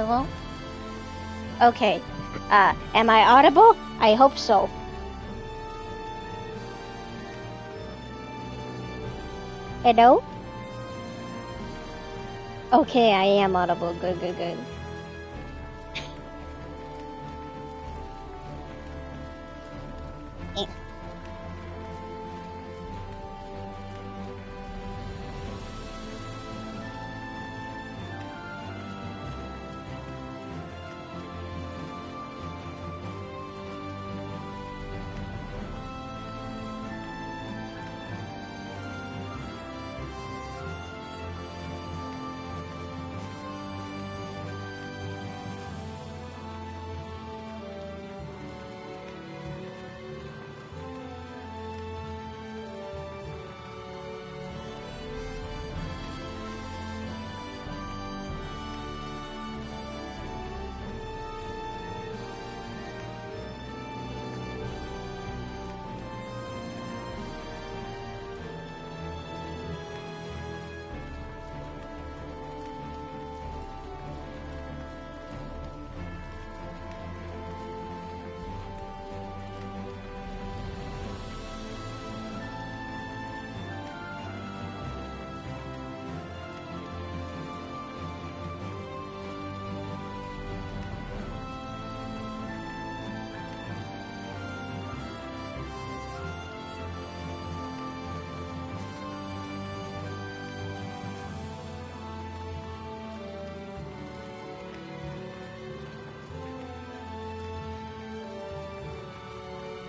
Hello? Okay. Am I audible? I hope so. Hello? Okay, I am audible. Good, good, good.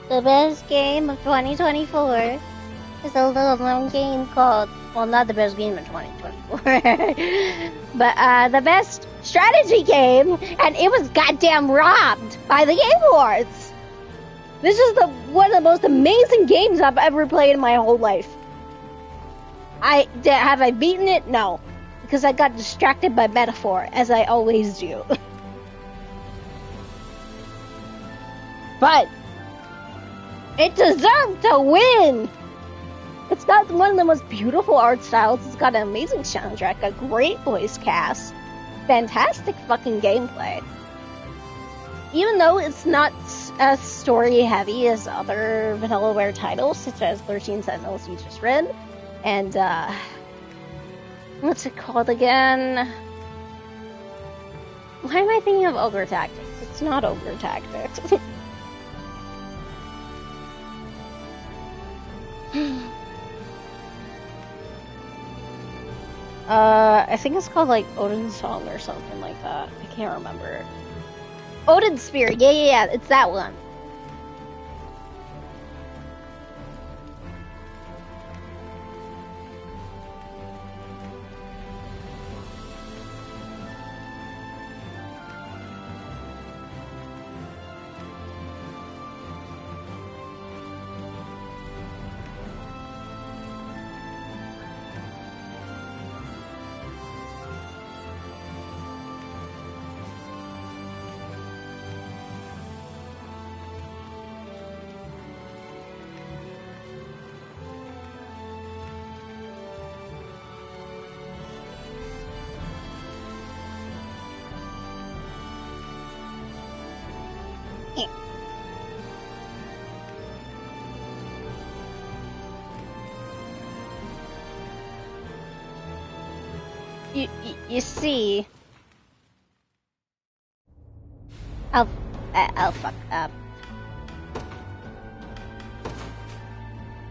The best game of 2024 is a little known game called, well, not the best game of 2024, but the best strategy game, and it was goddamn robbed by the Game Awards. This is one of the most amazing games I've ever played in my whole life. Have I beaten it? No, because I got distracted by Metaphor, as I always do. But it deserved to win! It's got one of the most beautiful art styles, it's got an amazing soundtrack, a great voice cast, fantastic fucking gameplay. Even though it's not as story heavy as other Vanillaware titles, such as 13 Sentinels you just read, and what's it called again? Why am I thinking of Ogre Tactics? It's not Ogre Tactics. I think it's called like Odin's Song or something like that. I can't remember. Odin's Spear, yeah, it's that one. You see, I'll fuck up.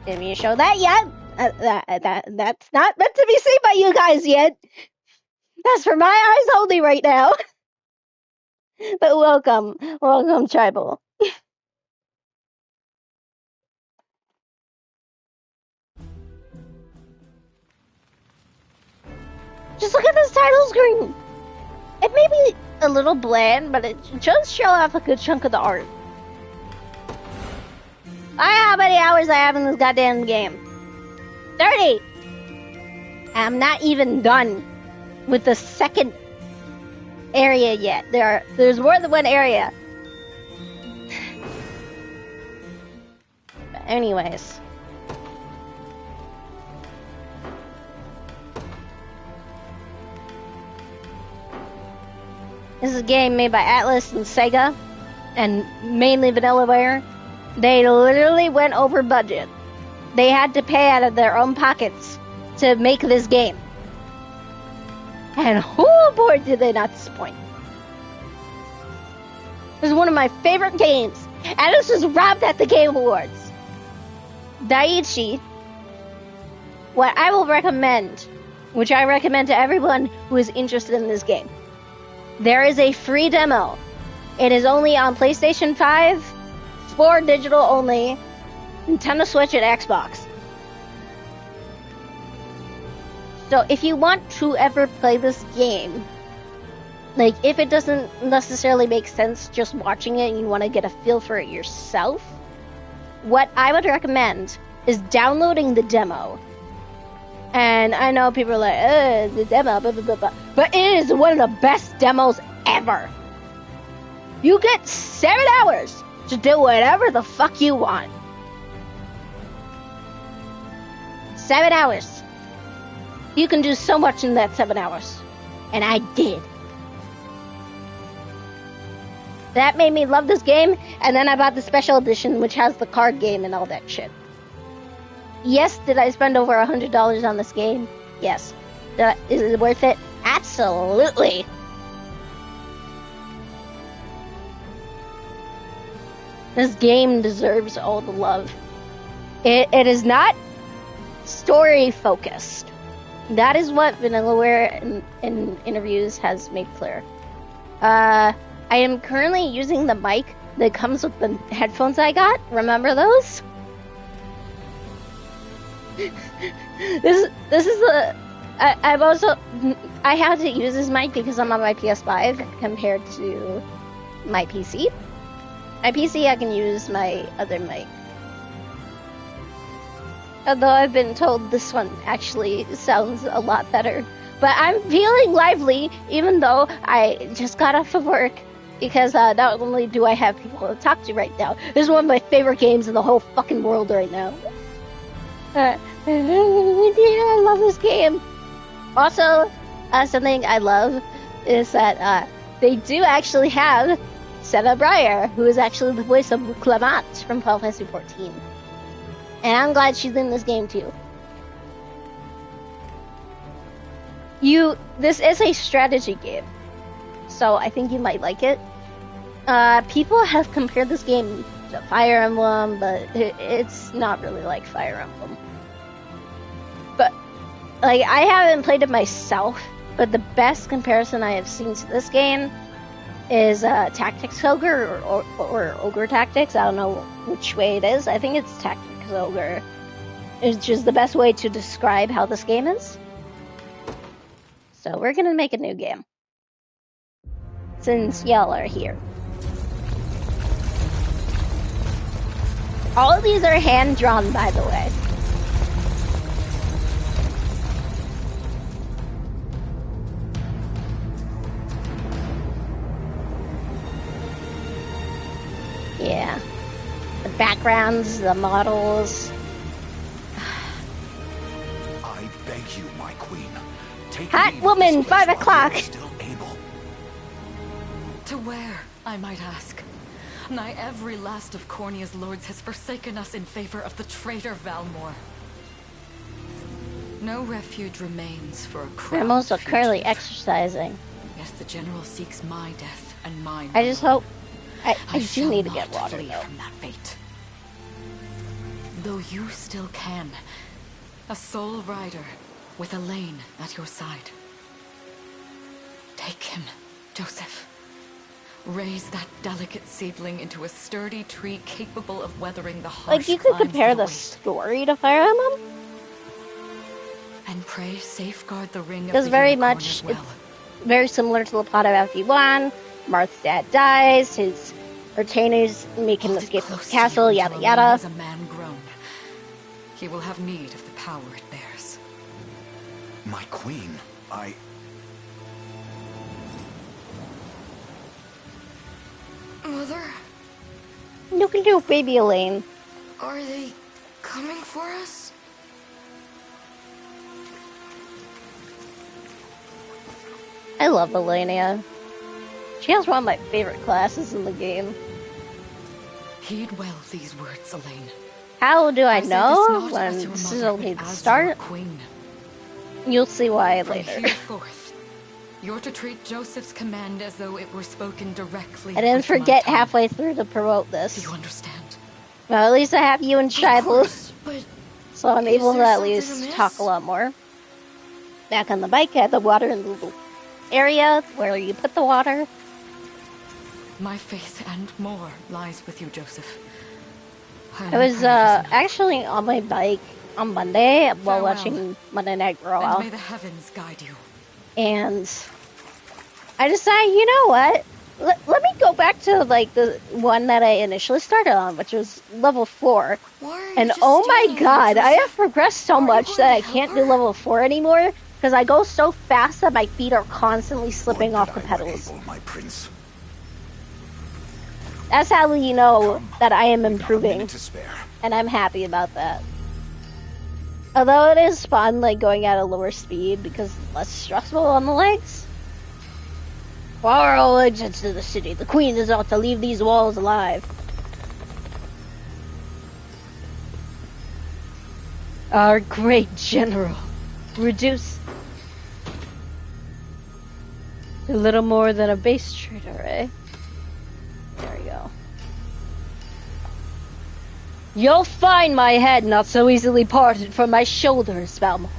Didn't mean to show that yet. That's not meant to be seen by you guys yet. That's for my eyes only right now. But welcome, Tribal. Just look at this title screen. It may be a little bland, but it does show off a good chunk of the art. How many hours I have in this goddamn game? 30! I'm not even done with the second area yet. There's more than one area. But anyways. This is a game made by Atlas and Sega, and mainly Vanillaware. They literally went over budget. They had to pay out of their own pockets to make this game. And oh boy, did they not disappoint. This is one of my favorite games, and this was robbed at the Game Awards. Daiichi, what I will recommend, which I recommend to everyone who is interested in this game, there is a free demo. It is only on PlayStation 5, for digital only, Nintendo Switch, and Xbox. So if you want to ever play this game, like if it doesn't necessarily make sense just watching it and you want to get a feel for it yourself, what I would recommend is downloading the demo. And I know people are like, the demo, blah, blah, blah, blah. But it is one of the best demos ever. You get 7 hours to do whatever the fuck you want. 7 hours. You can do so much in that 7 hours. And I did. That made me love this game, and then I bought the special edition, which has the card game and all that shit. Yes, did I spend over $100 on this game? Yes. Is it worth it? Absolutely. This game deserves all the love. It is not story focused. That is what Vanillaware in interviews has made clear. I am currently using the mic that comes with the headphones I got. Remember those? This is the... I have to use this mic because I'm on my PS5 compared to my PC. My PC, I can use my other mic. Although I've been told this one actually sounds a lot better. But I'm feeling lively, even though I just got off of work. Because not only do I have people to talk to right now, this is one of my favorite games in the whole fucking world right now. Yeah, I love this game. Also, something I love is that they do actually have Senna Breyer, who is actually the voice of Clement from Final Fantasy XIV. And I'm glad she's in this game too. This is a strategy game, so I think you might like it. People have compared this game to Fire Emblem, but it's not really like Fire Emblem. But, like, I haven't played it myself, but the best comparison I have seen to this game is Tactics Ogre or Ogre Tactics. I don't know which way it is. I think it's Tactics Ogre. It's just the best way to describe how this game is. So we're gonna make a new game. Since y'all are here. All of these are hand-drawn, by the way. Yeah. The backgrounds, the models. I beg you, my queen. Take Hot woman, 5 o'clock. Still able. To where, I might ask? Nigh every last of Cornia's lords has forsaken us in favor of the traitor Valmor. No refuge remains for a crown. I'm also currently exercising. Yet the general seeks my death and mine. I just hope... I do shall need to not get water, flee though. from that fate. Though you still can. A soul rider with Elaine at your side. Take him, Joseph. Raise that delicate seedling into a sturdy tree capable of weathering the harsh Like, you could climbs compare of the weight. story to Fire Emblem. And pray safeguard the ring of Because the very unicorn much, as well. it's very similar to the plot of FD1. Marth's dad dies, his retainers make him Hold it escape from close the to you castle, yada until yada. Elaine is a man grown. He will have need of the power it bears. My queen, Mother, Look at your baby Elaine. are they coming for us? I love Elenia. She has one of my favorite classes in the game. Heed well these words, Elaine. How do I say this know not when as your this is mother, only but the as start? your queen. You'll see why From later. hereforth, you're to treat Joseph's command as though it were spoken directly. I didn't with my forget tongue. halfway through to promote Do this. you understand? Well, at least I have you and Of Shiloh, course, but so I'm is able to there at something least amiss? talk a lot more. Back on the bike, I had the water in the little area where you put the water. My faith and more lies with you, Joseph. I was actually on my bike on Monday while Farewell. watching Monday Night Raw, And may the heavens guide you. and I decided, you know what? Let me go back to like the one that I initially started on, which was level 4. Why are you And just oh my standing there, god, I Joseph? have progressed so Are you much going that to I help can't do her? level 4 anymore because I go so fast that my feet are constantly slipping Would off that the I were pedals. able, my prince. That's how you know Come. that I am We've got a improving, minute to spare. and I'm happy about that. Although it is fun, like, going at a lower speed because it's less stressful on the legs. For all exits to the city, the queen is out to leave these walls alive. Our great general. Reduce to little more than a base trader, eh? There we go. You'll find my head not so easily parted from my shoulders, Valmore.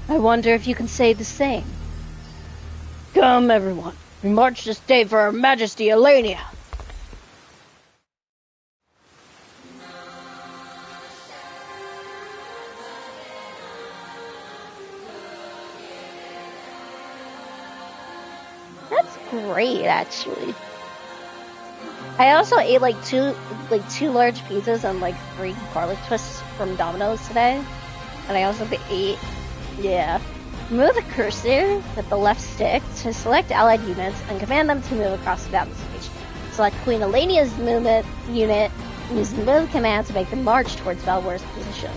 I wonder if you can say the same. Come, everyone. We march this day for Her Majesty Elenia. That's great, actually. I also ate like two large pizzas and like 3 garlic twists from Domino's today. And I also ate, yeah. Move the cursor with the left stick to select allied units and command them to move across the battle stage. Select Queen Elenia's movement unit and use the move command to make them march towards Valwar's position.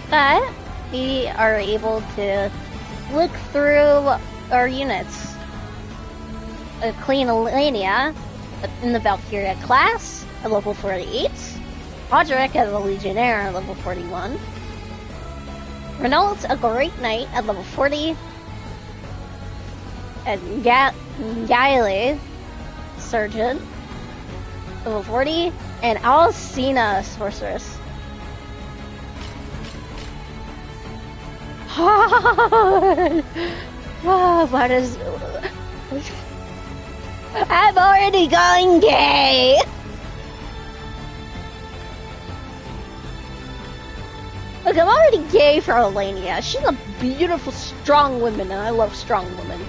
But we are able to look through our units. Queen Elenia in the Valkyria class at level 48. Roderick as a Legionnaire at level 41. Renault, a Great Knight at level 40. And Gaile, Surgeon, level 40. And Alcina, Sorceress. Oh, what is... I'm already going gay! Look, I'm already gay for Elenia. She's a beautiful, strong woman, and I love strong women.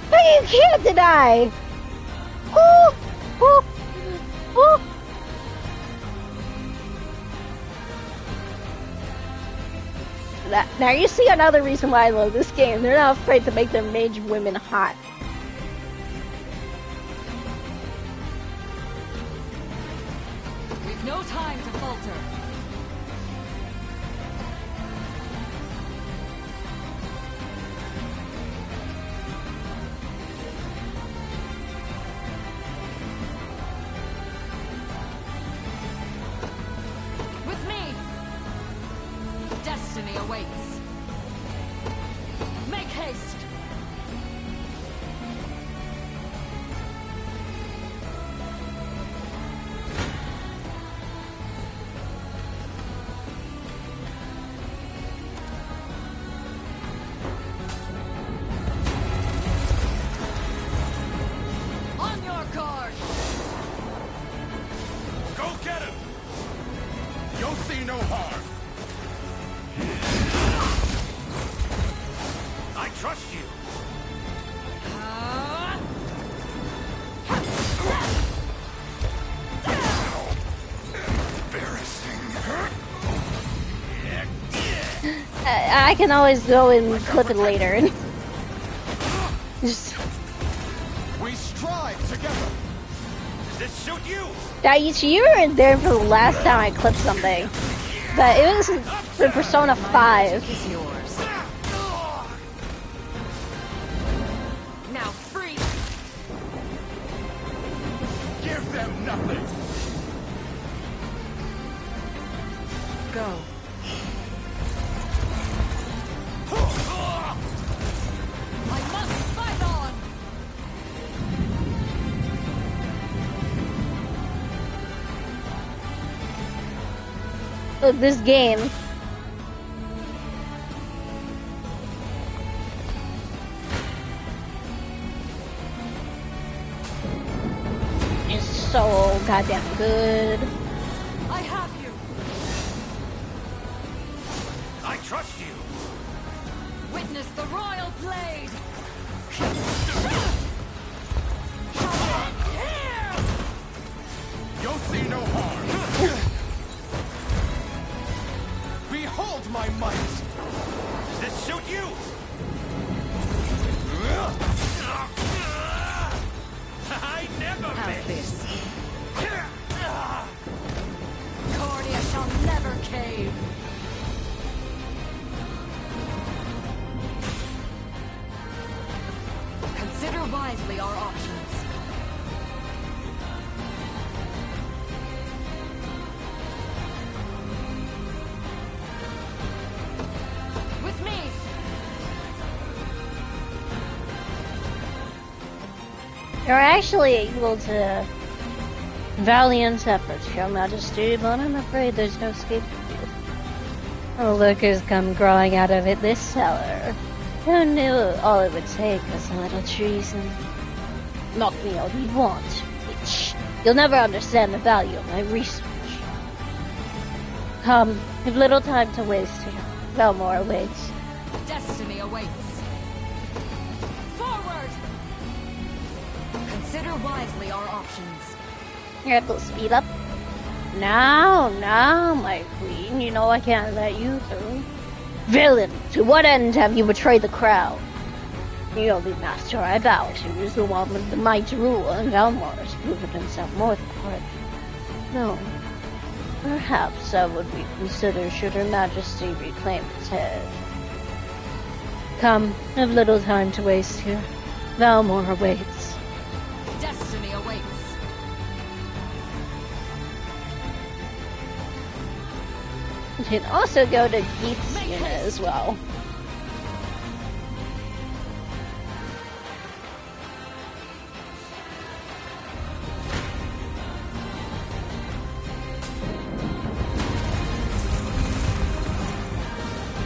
But you can't deny! Ooh, ooh, ooh. Now you see another reason why I love this game. They're not afraid to make their mage women hot. We've no time to falter. With me, destiny awaits. Make haste. On your guard. Go get him! You'll see no harm. I trust I can always go and clip it later. Just... We strive together. Does this suit you? You were there for the last time I clipped something. But it was for Persona 5. Is yours. Now free. Give them nothing. Go. I must fight on. Look, this game. Is so goddamn good. I have you. I trust you. Witness the royal blade. You'll see no harm. Behold my might. Does this suit you? I never How's miss. this? Cordia shall never cave. Consider wisely our options. With me! You're actually able to valiant efforts, Your Majesty, but I'm afraid there's no escape for you. The lurkers come growing out of it this cellar. Who knew all it would take was a little treason? Knock me all you want, bitch. You'll never understand the value of my research. Come, we've little time to waste here. Valmore awaits. Destiny awaits. Forward! Consider wisely our options. You have to speed up. Now, my queen, you know I can't let you through. Villain, to what end have you betrayed the crown? The only master I bow to is the one with the might to rule, and Valmore has proven himself more than worthy. No, perhaps I would reconsider should Her Majesty reclaim his head. Come, I have little time to waste here. Valmore awaits. Destiny awaits. You can also go to Geeth's unit as well.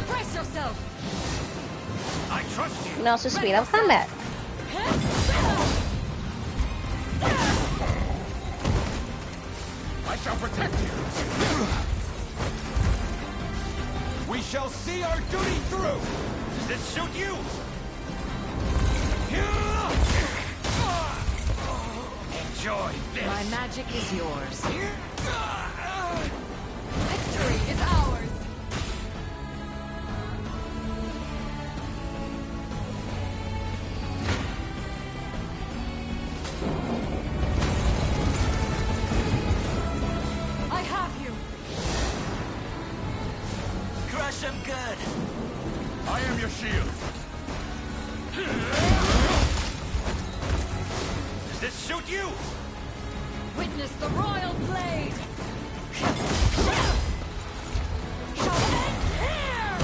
Brace yourself! I trust You you. can also speed up combat. I shall protect you. We shall see our duty through. Does this suit you? Enjoy this. My magic is yours. Victory is ours! I have you! Crush him good. I am your shield. Does this suit you? Witness the royal blade! Shall end here!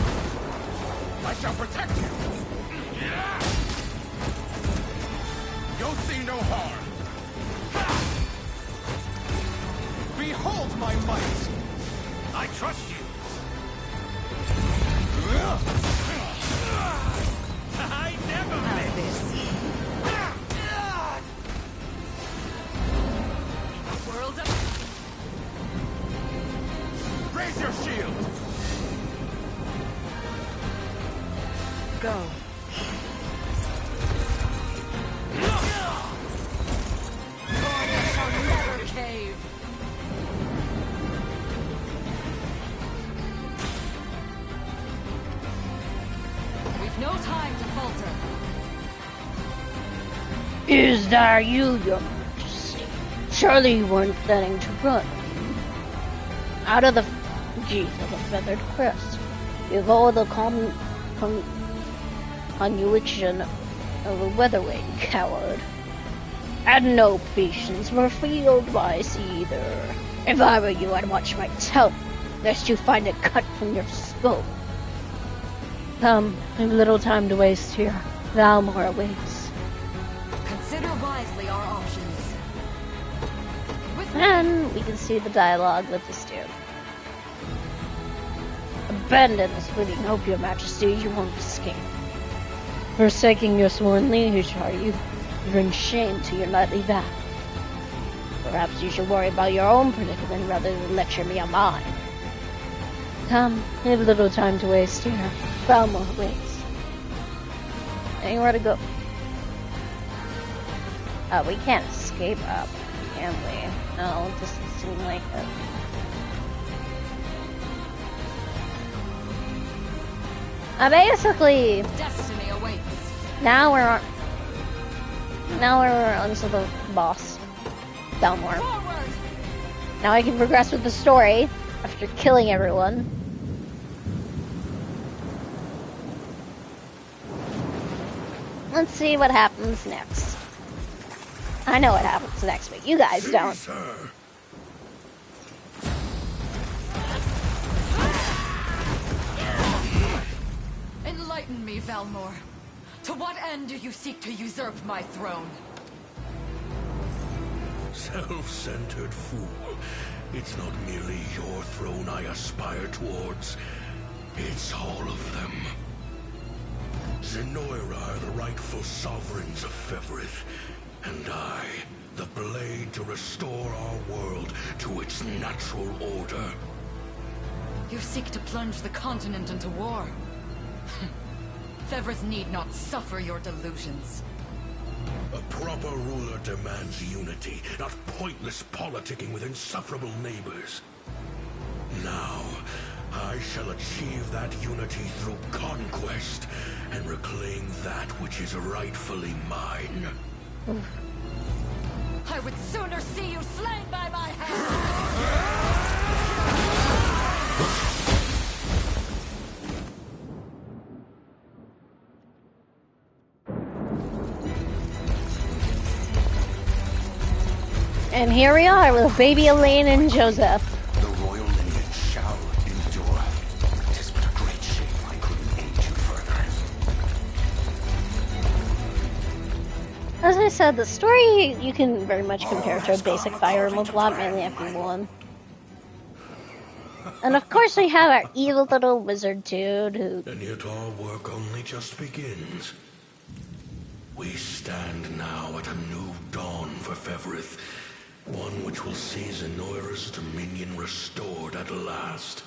I shall protect you. You'll see no harm. Behold my might. I trust you. I never How's miss. this? World of... Raise your shield. Go. Cordia shall never cave. No time to falter. Is that you, Your Majesty? Surely you weren't planning to run. Out of the Jeez, of a feathered crest. You've all the convolution of a weatherwing coward. Had no patience for field mice either. If I were you, I'd watch my tongue, lest you find it cut from your skull. Come, we've little time to waste here. Valmore awaits. Consider wisely our options. And we can see the dialogue with the steer. Abandon this fleeting hope, Your Majesty, you won't escape. Forsaking your sworn liege, are you? You bring shame to your knightly vow. Perhaps you should worry about your own predicament rather than lecture me on mine. Come, we have little time to waste here. Valmore waits. Anywhere to go. We can't escape up, can we? No, it doesn't seem like it. Basically, Destiny awaits. now we're onto the boss, Valmore. Forward! Now I can progress with the story after killing everyone. Let's see what happens next. I know what happens next, but you guys don't. Caesar. Enlighten me, Valmore. To what end do you seek to usurp my throne? Self-centered fool. It's not merely your throne I aspire towards. It's all of them. Zenoira are the rightful sovereigns of Fevrith, and I, the blade to restore our world to its natural order. You seek to plunge the continent into war. Fevrith need not suffer your delusions. A proper ruler demands unity, not pointless politicking with insufferable neighbors. Now, I shall achieve that unity through conquest, and reclaim that which is rightfully mine. I would sooner see you slain by my hand! And here we are with baby Elaine and Joseph. The royal lineage shall endure. 'Tis but a great shame I couldn't aid you further. As I said, the story you can very much compare to a basic Fire Emblem plot, mainly after one. And of course we have our evil little wizard dude who... And yet our work only just begins. We stand now at a new dawn for Fevrith. One which will see Zenoira's dominion restored at last.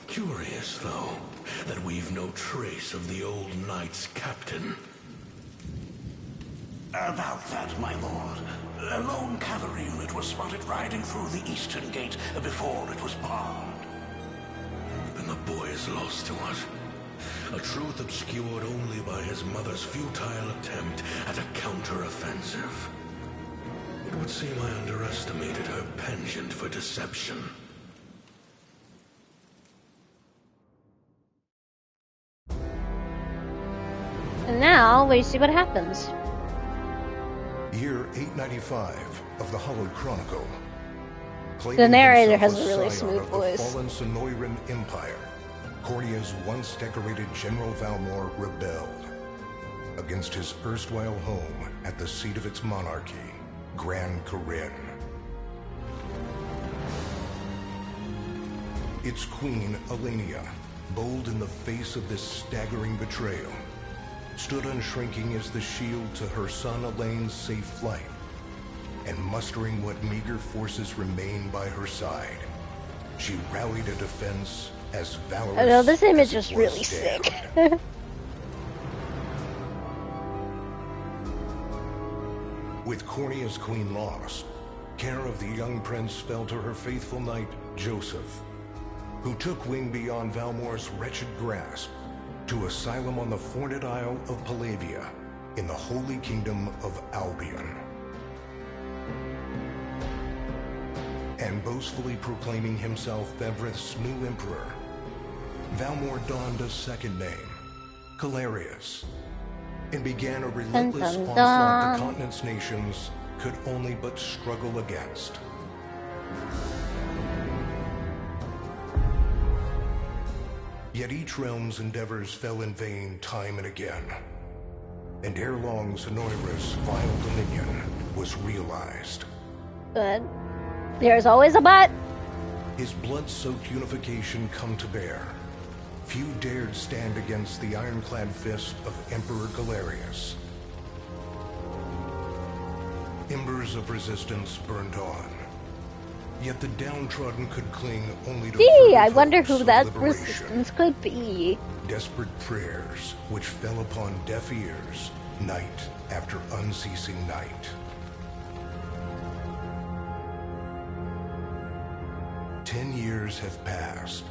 Curious, though, that we've no trace of the old knight's captain. About that, my lord. A lone cavalry unit was spotted riding through the eastern gate before it was barred. And the boy is lost to us. A truth obscured only by his mother's futile attempt at a counter-offensive. It would seem I underestimated her penchant for deception. And now we see what happens. Year 895 of the Hallowed Chronicle. The narrator has a Claiming really himself smooth scion of the voice. fallen Sonoran Empire, Cornia's once decorated General Valmore rebelled against his erstwhile home at the seat of its monarchy, Gran Corrin. Its queen, Elenia, bold in the face of this staggering betrayal, stood unshrinking as the shield to her son Elaine's safe flight, and mustering what meager forces remained by her side, she rallied a defense as valorous. I know, this image as is it really was sick. dared. With Cornia's queen lost, care of the young prince fell to her faithful knight, Joseph. who took wing beyond Valmor's wretched grasp to asylum on the Fornit Isle of Palavia in the Holy Kingdom of Albion. And boastfully proclaiming himself Bevrith's new emperor, Valmor donned a second name, Calarius, and began a relentless onslaught the continent's nations could only but struggle against. Yet each realm's endeavors fell in vain time and again, and ere long Zenoira's vile dominion was realized. But there's always a but. His blood-soaked unification come to bear. Few dared stand against the ironclad fist of Emperor Galerius. Embers of resistance burned on. Yet the downtrodden could cling only to I wonder who that resistance could be. Desperate prayers which fell upon deaf ears night after unceasing night. 10 years have passed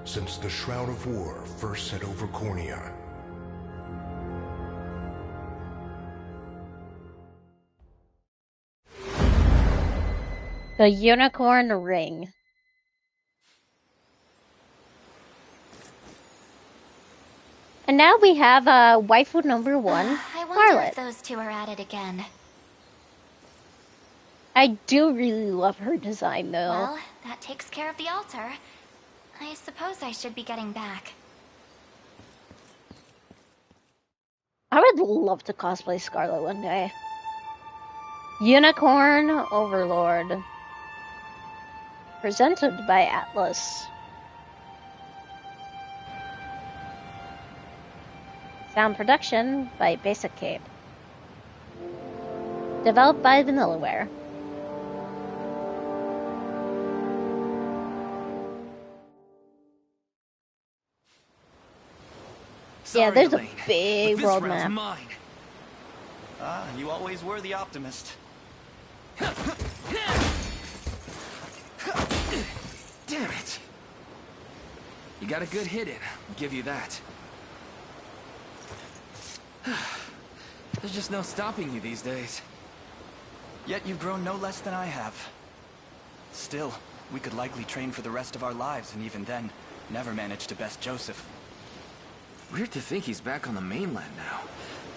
since the Shroud of War first set over Cornea. The Unicorn Ring. And now we have waifu number 1, I wonder Scarlet. if those two are at it again. I do really love her design, though. Well, that takes care of the altar. I suppose I should be getting back. I would love to cosplay Scarlet one day. Unicorn Overlord. Presented by Atlas. Sound production by Basic Cape. Developed by Vanillaware. Yeah, there's a big world map. Mine. Ah, you always were the optimist. Damn it! You got a good hit in, I'll give you that. There's just no stopping you these days. Yet you've grown no less than I have. Still, we could likely train for the rest of our lives, and even then, never manage to best Joseph. Weird to think he's back on the mainland now.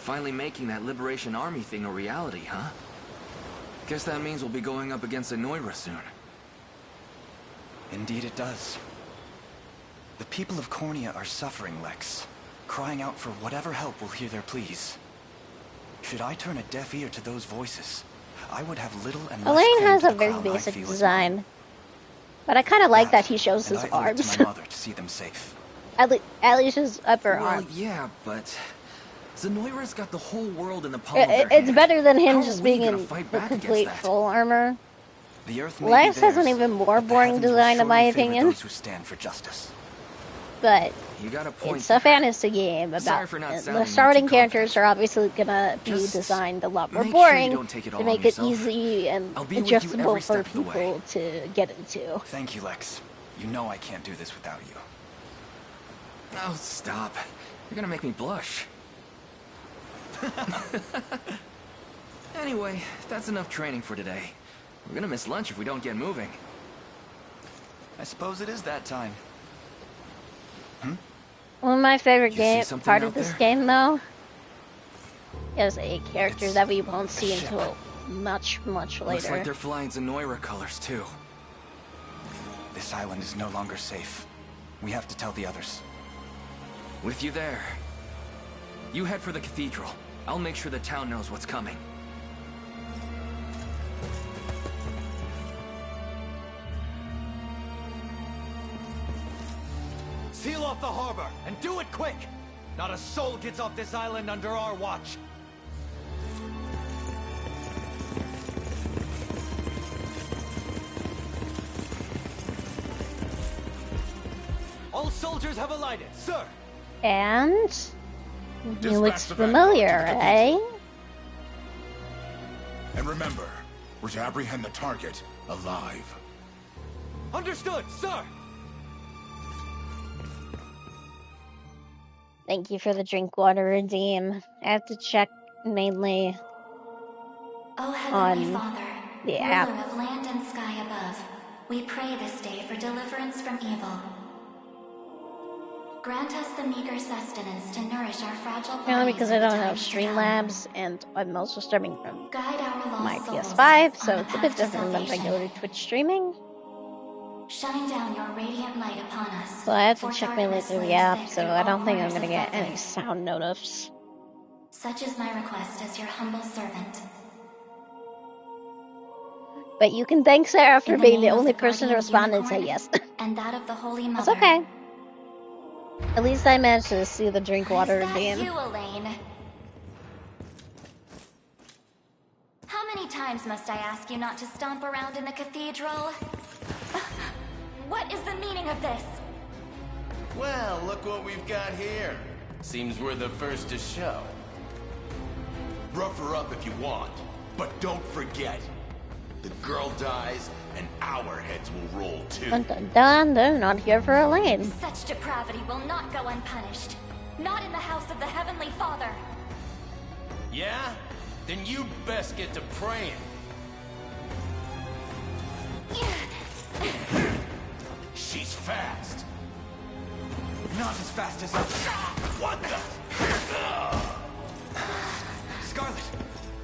Finally making that Liberation Army thing a reality, huh? Guess that means we'll be going up against Zenoira soon. Indeed it does. The people of Cornea are suffering, Lex. Crying out for whatever help will hear their pleas. Should I turn a deaf ear to those voices, I would have little and less Elaine claim has to a the very crown I basic feel is design. mine. But I kind of like that he shows And his I owe it arms. to my mother to see them safe. At least his upper Well, arm. yeah, but Zenoira's got the whole world in the palm of their It's hand. better than him How just are we being gonna in fight the back against complete that? full armor. The Earth may Lex be has an theirs, even more but the boring heavens will design, in my surely favor opinion. those who stand for justice. But You got a point it's a there. fantasy game Sorry about for not the sounding starting much too characters are obviously gonna be Just designed a lot more make sure you boring don't take it all to on make it yourself. easy and I'll be with you adjustable every for step of the way. people to get into. Thank you, Lex. You know I can't do this without you. Oh, stop. You're gonna make me blush. Anyway, that's enough training for today. We're gonna miss lunch if we don't get moving. I suppose it is that time. One of my favorite You see something part out of this there? game, though, is a character It's that we won't see a ship. until much, much Looks later. like they're flying Zenoira colors, too. This island is no longer safe. We have to tell the others. With you there. You head for the cathedral. I'll make sure the town knows what's coming. Seal off the harbor, and do it quick! Not a soul gets off this island under our watch. All soldiers have alighted, sir! And he looks the familiar, vanguard to the eh? And remember, we're to apprehend the target alive. Understood, sir! Thank you for the drink water redeem. I have to check mainly O Heavenly on Father, the ruler app. of land and sky above, we pray this day for deliverance from evil. Grant us the meager sustenance to nourish our fragile Mainly bodies because for I the don't have times to come. Streamlabs, and I'm also streaming from Guide our lost my souls PS5, so on the it's a path bit to different than if I salvation. go to Twitch streaming. Shine down your radiant light upon us. So I have to for check mainly darkness through the reigns app, thick so through I all don't think I'm corners gonna of get the any earth. sound notifs. Such is my request as your humble servant. But you can thank Sarah for In the being the name of only the person to guardian respond and say unicorn, yes. and that of the Holy That's Mother. okay. At least I managed to see the drink water Is that redeem. you, Elaine? How many times must I ask you not to stomp around in the cathedral? What is the meaning of this? Well, look what we've got here. Seems we're the first to show. Rough her up if you want, but don't forget, the girl dies and our heads will roll too. Dun dun dun, they're not here for Elaine. Such depravity will not go unpunished. Not in the house of the Heavenly Father. Yeah? Then you best get to praying. She's fast. Not as fast as us. What the? Scarlet,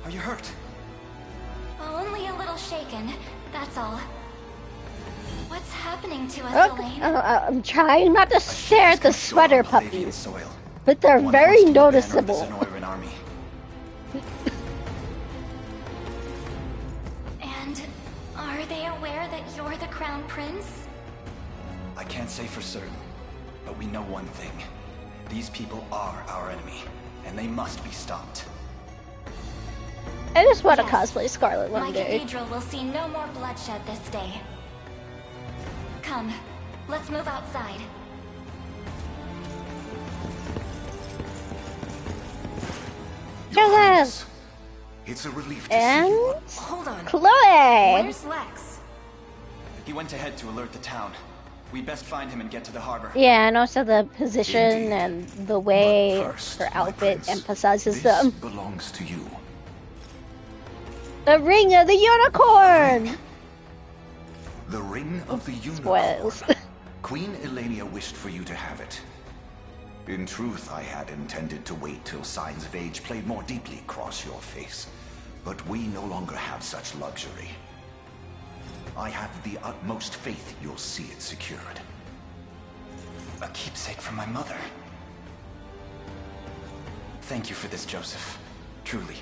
are you hurt? Only a little shaken, that's all. What's happening to us, Elaine? I'm trying not to stare at the sweater puppies, Soil. but they're One very hoisting the banner of the noticeable. Zenoiran army. And are they aware that you're the Crown Prince? I can't say for certain, but we know one thing. These people are our enemy, and they must be stopped. I just want to Yes. cosplay Scarlet My one day. cathedral will see no more bloodshed this day. Come, let's move outside. Joseph! It's a relief to And see you. Hold on. Chloe! Where's Lex? He went ahead to alert the town. We best find him and get to the harbor. Yeah, and also the position Indeed. and the way But first, her my outfit prince, emphasizes this them. belongs to you. The ring of the unicorn! The Ring of the Unicorn. Spoils. Queen Elenia wished for you to have it. In truth, I had intended to wait till signs of age played more deeply across your face. But we no longer have such luxury. I have the utmost faith you'll see it secured. A keepsake from my mother. Thank you for this, Joseph. Truly.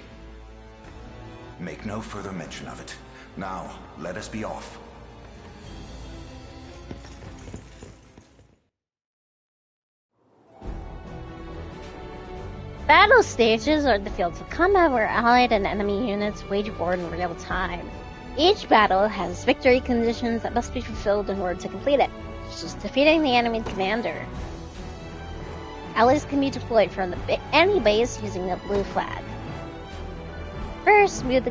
Make no further mention of it. Now, let us be off. Battle stages are the fields of combat where allied and enemy units wage war in real time. Each battle has victory conditions that must be fulfilled in order to complete it, such as defeating the enemy commander. Allies can be deployed from the enemy base using a blue flag. First, move the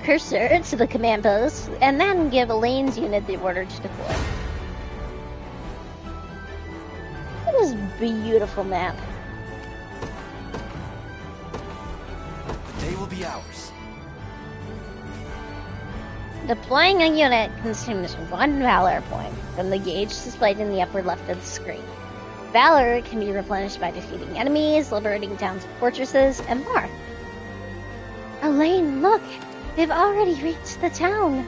cursor to the command post, and then give Elaine's unit the order to deploy. It is a beautiful map. The day will be ours. Deploying a unit consumes 1 Valor point from the gauge displayed in the upper left of the screen. Valor can be replenished by defeating enemies, liberating towns and fortresses, and more. Elaine, look! They've already reached the town!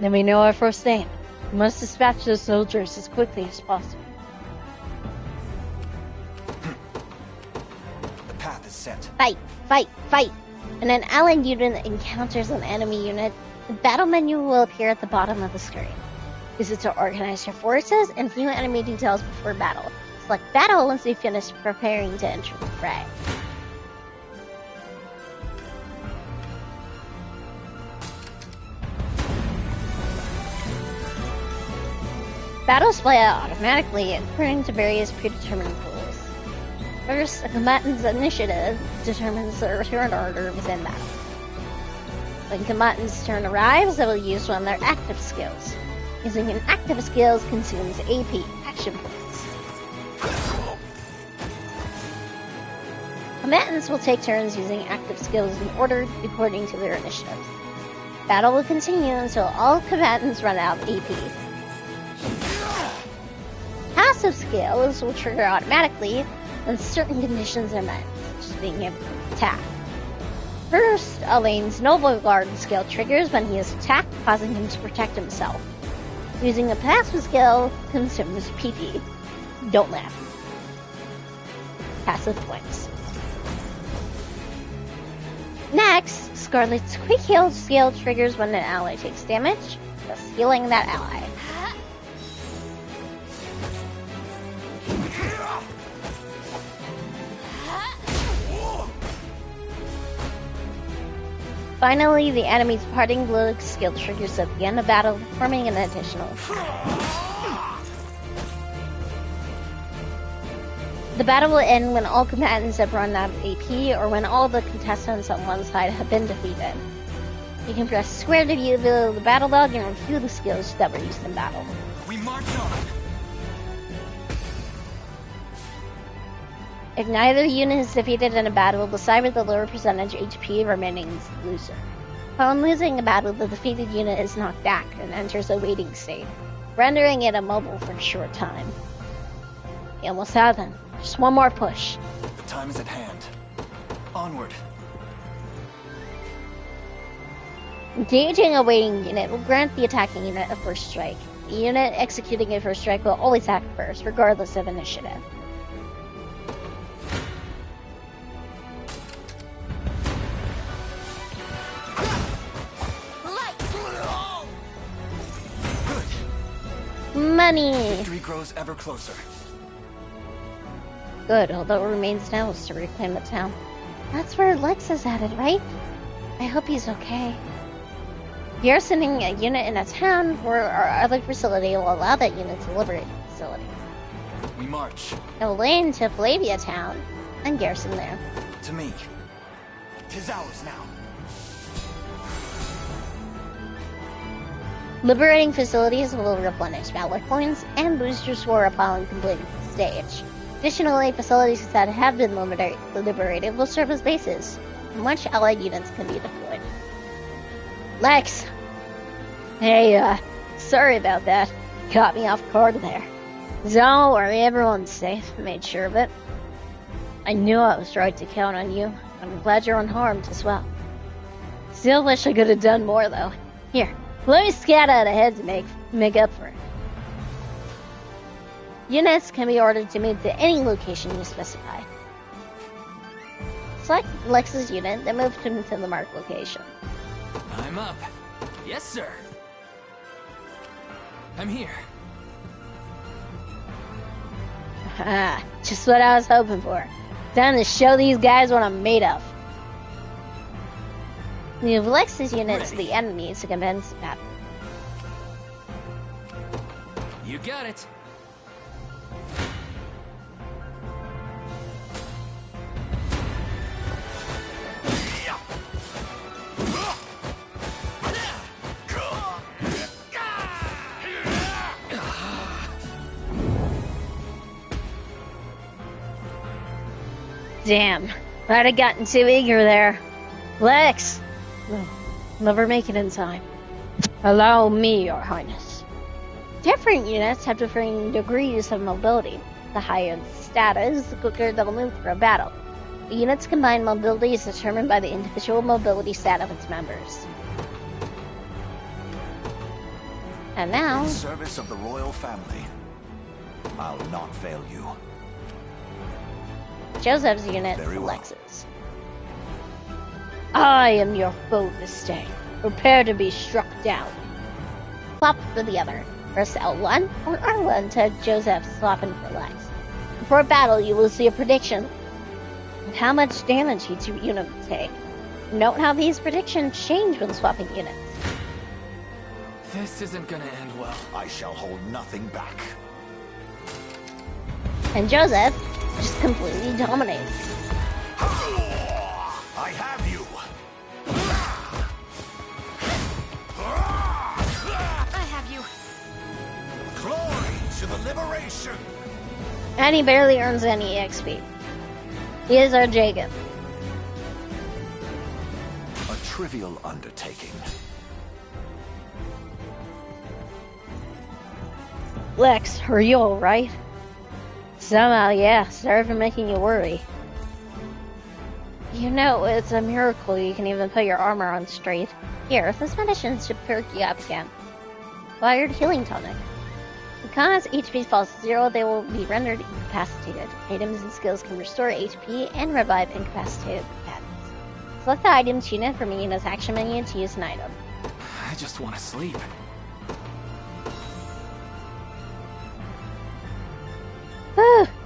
Then we know our first aim. We must dispatch those soldiers as quickly as possible. The path is set. Fight! Fight! Fight! When an allied unit encounters an enemy unit, the battle menu will appear at the bottom of the screen. Use it to organize your forces and view enemy details before battle. Select battle once you've finished preparing to enter the fray. Battles play out automatically according to various predetermined rules. First, a combatant's initiative determines the return order within battle. When combatant's turn arrives, they will use one of their active skills. Using an active skill consumes AP, action points. Combatants will take turns using active skills in order according to their initiatives. Battle will continue until all combatants run out of AP. Passive skills will trigger automatically when certain conditions are met, such as being able to attack. First, Alain's Noble Guard skill triggers when he is attacked, causing him to protect himself. Using a passive skill consumes PP. Don't laugh. Passive points. Next, Scarlet's Quick Heal skill triggers when an ally takes damage, thus healing that ally. Finally, the enemy's Parting Blow skill triggers at the end of battle, forming an additional attack. The battle will end when all combatants have run out of AP or when all the contestants on one side have been defeated. You can press square to view the battle log and review the skills that were used in battle. We march on! If neither unit is defeated in a battle, the side with the lower percentage HP remaining is the loser. Upon losing a battle, the defeated unit is knocked back and enters a waiting state, rendering it immobile for a short time. You almost have them. Just one more push. The time is at hand. Onward. Engaging a waiting unit will grant the attacking unit a first strike. The unit executing a first strike will always attack first, regardless of initiative. Money! Victory grows ever closer. Good, all that remains now is to reclaim the town. That's where Lex is headed, right? I hope he's okay. Garrisoning a unit in a town or our other facility will allow that unit to liberate the facility. We march. Elaine to Flavia Town and garrison there. To me. 'Tis ours now. Liberating facilities will replenish Valor points and boost your score upon completing the stage. Additionally, facilities that have been liberated will serve as bases, in which allied units can be deployed. Lex! Hey, sorry about that. Caught me off guard there. Don't worry, everyone's safe. Made sure of it. I knew I was right to count on you. I'm glad you're unharmed as well. Still wish I could have done more, though. Here, let me scout out ahead to make up for it. Units can be ordered to move to any location you specify. Select Lex's unit, then move him to the marked location. I'm up. Yes, sir. I'm here. Ah, just what I was hoping for. Time to show these guys what I'm made of. Move Lex's unit to the enemy to commence battle. You got it. Damn, I'd have gotten too eager there. Lex! Never make it in time. Allow me, Your Highness. Different units have differing degrees of mobility. The higher the status, the quicker they'll move through a battle. The unit's combined mobility is determined by the individual mobility stat of its members. And now... In service of the royal family, I'll not fail you. Joseph's unit Lex's. I am your foe this day. Prepare to be struck down. Swap for the other. Press L1 or R1 to Joseph swap in for Lex. Before battle, you will see a prediction of how much damage each unit will take. Note how these predictions change when swapping units. This isn't gonna end well. I shall hold nothing back. And Joseph just completely dominates. I have you. I have you. Glory to the liberation. And he barely earns any XP. He is our Jacob. A trivial undertaking. Lex, are you alright? Somehow, yeah. Sorry for making you worry. You know, it's a miracle you can even put your armor on straight. Here, this medicine should perk you up again. Wired healing tonic. Because HP falls to 0, they will be rendered incapacitated. Items and skills can restore HP and revive incapacitated combatants. Select the items unit from Ina's action menu to use an item. I just want to sleep.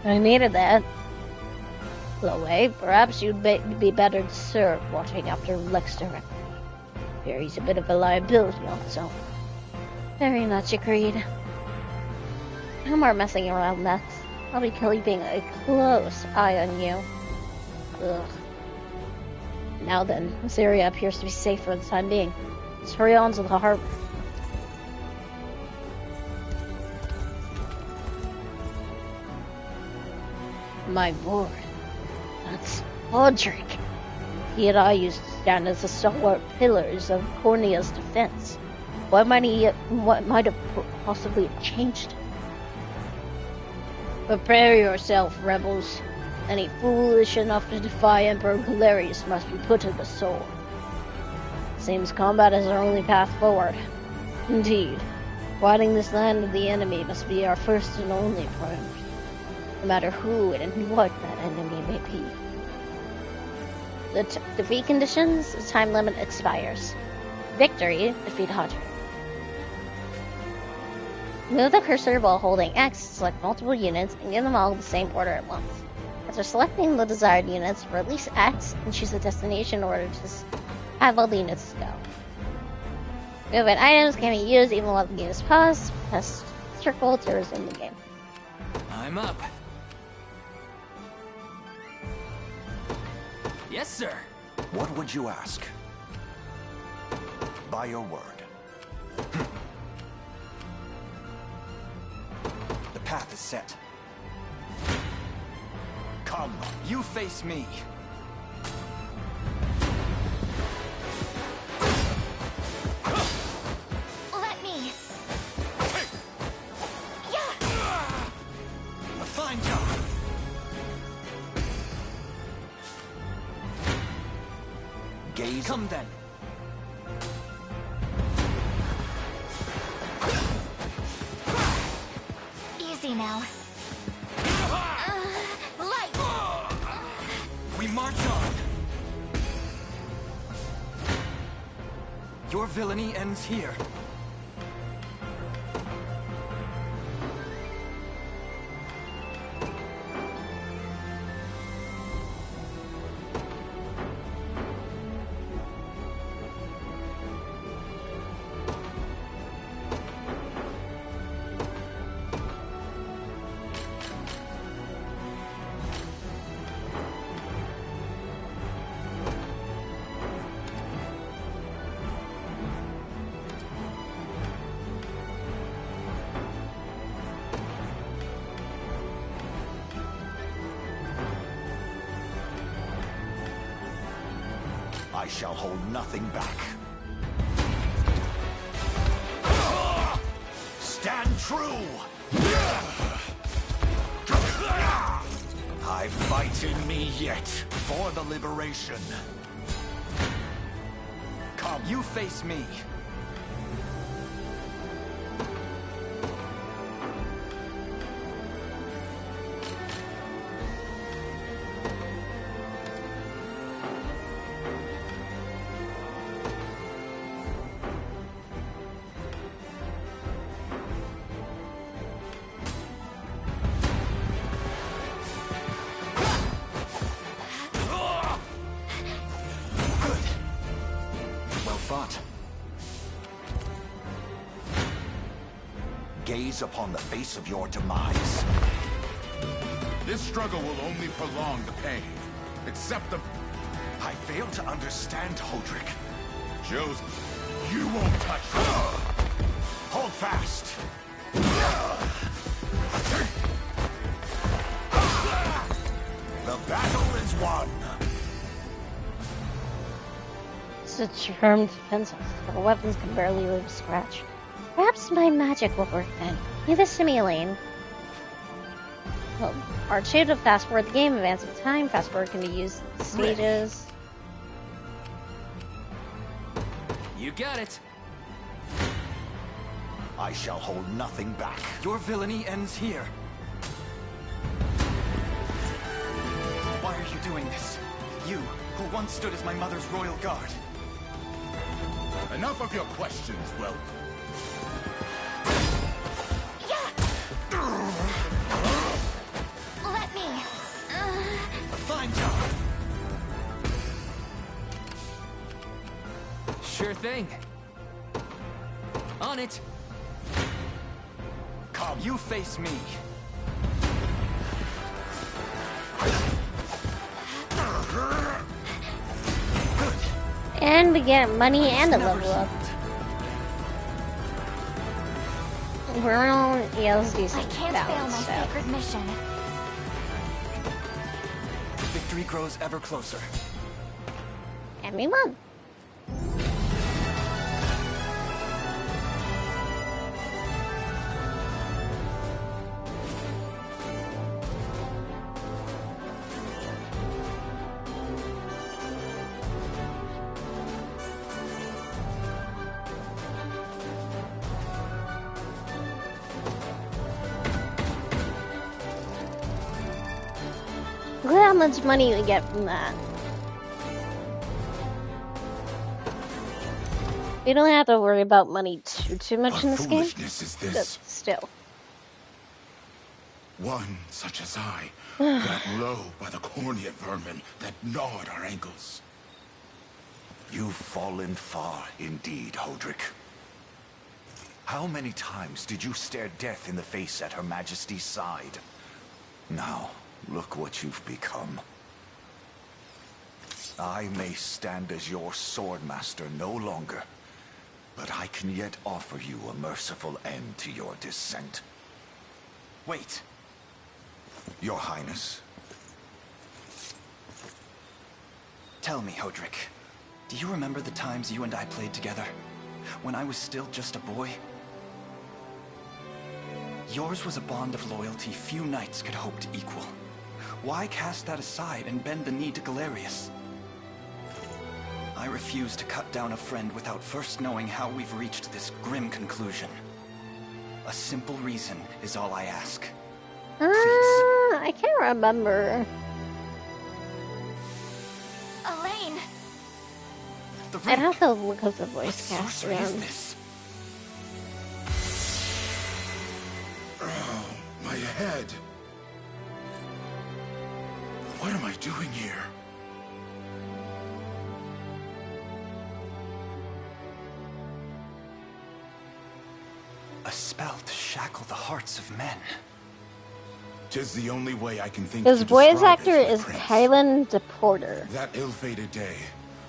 I needed that. Chloe, perhaps you'd be better served watching after Lex directly. Here he's a bit of a liability on his own. Very much agreed. No more messing around, Lex. I'll be keeping a close eye on you. Ugh. Now then, this area appears to be safe for the time being. Let's hurry on to the harbor. My lord, that's Hodrick. He and I used to stand as the stalwart pillars of Cornea's defense. What might have possibly changed? Prepare yourself, rebels. Any foolish enough to defy Emperor Galerius must be put to the sword. Seems combat is our only path forward. Indeed, fighting this land of the enemy must be our first and only priority, no matter who and what that enemy may be. The defeat conditions, the time limit expires. Victory, defeat Hodrick. Move the cursor while holding X to select multiple units and get them all in the same order at once. After selecting the desired units, release X and choose a destination in order to have all the units go. Movement items can be used even while the game is paused. Press circle to resume the game. I'm up. Yes, sir. What would you ask? By your word. The path is set. Come. You face me. Let me. A fine job. Gaze. Come then. Easy now. Light. We march on. Your villainy ends here. I shall hold nothing back. Stand true! I fight in me yet for the liberation. Come. You face me. Gaze upon the face of your demise. This struggle will only prolong the pain. Accept the... I fail to understand, Hodrick. Joseph, you won't touch me. Hold fast. The battle is one. It's a charmed defense. The weapons can barely leave a scratch. Perhaps my magic will work then. Leave this to me, Elaine. Well, R2 to fast forward the game, advance in time. Fast forward can be used in stages. You got it. I shall hold nothing back. Your villainy ends here. Why are you doing this? You, who once stood as my mother's royal guard. Enough of your questions, Whelp. Let me. Fine job. Sure thing. On it. Come, you face me. And we get money and a level up. We're on ELSD's I can't fail my sacred mission. Victory grows ever closer. And we won. Look at how much money we get from that. We don't have to worry about money too much in this game. What foolishness is this? But still. One such as I, got low by the Cornea vermin that gnawed our ankles. You've fallen far indeed, Hodrick. How many times did you stare death in the face at Her Majesty's side? Now, look what you've become. I may stand as your swordmaster no longer, but I can yet offer you a merciful end to your descent. Wait. Your Highness. Tell me, Hodrick. Do you remember the times you and I played together? When I was still just a boy? Yours was a bond of loyalty few knights could hope to equal. Why cast that aside and bend the knee to Galerius? I refuse to cut down a friend without first knowing how we've reached this grim conclusion. A simple reason is all I ask. I can't remember. Elaine! I'd have to look up the voice cast What again. is this? Oh, my head. What am I doing here? A spell to shackle the hearts of men. 'Tis the only way I can think His to voice describe actor it, my is prince. Kylan DePorter. That ill-fated day,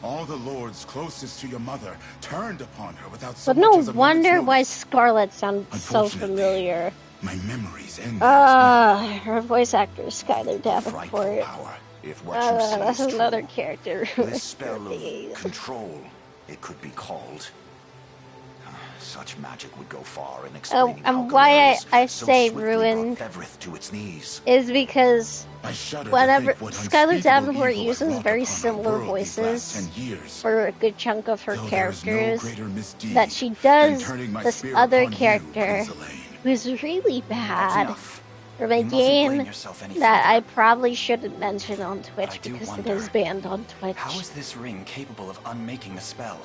all the lords closest to your mother turned upon her without so But no much as a wonder moment's why notice. Scarlet sounds so Unfortunately, familiar. My memories end. Her voice actor is Skylar Davenport. If what you say That's is another true. character. This spell of control, it could be called. Such magic would go far in explaining how and why Galerius I so say swiftly ruined brought Fevrith to its knees. is because I shudder to whenever think what Skylar unspeakable Davenport evil uses wrought very upon our similar world these last voices 10 years. for a good chunk of her Though there is no characters, greater misdeed that she than does turning my this spear other upon you, character Prince Elaine. who's really bad enough. from a You mustn't blame game yourself any that further. I probably shouldn't mention on Twitch I do because it wonder, is banned on Twitch. How is this ring capable of unmaking the spell?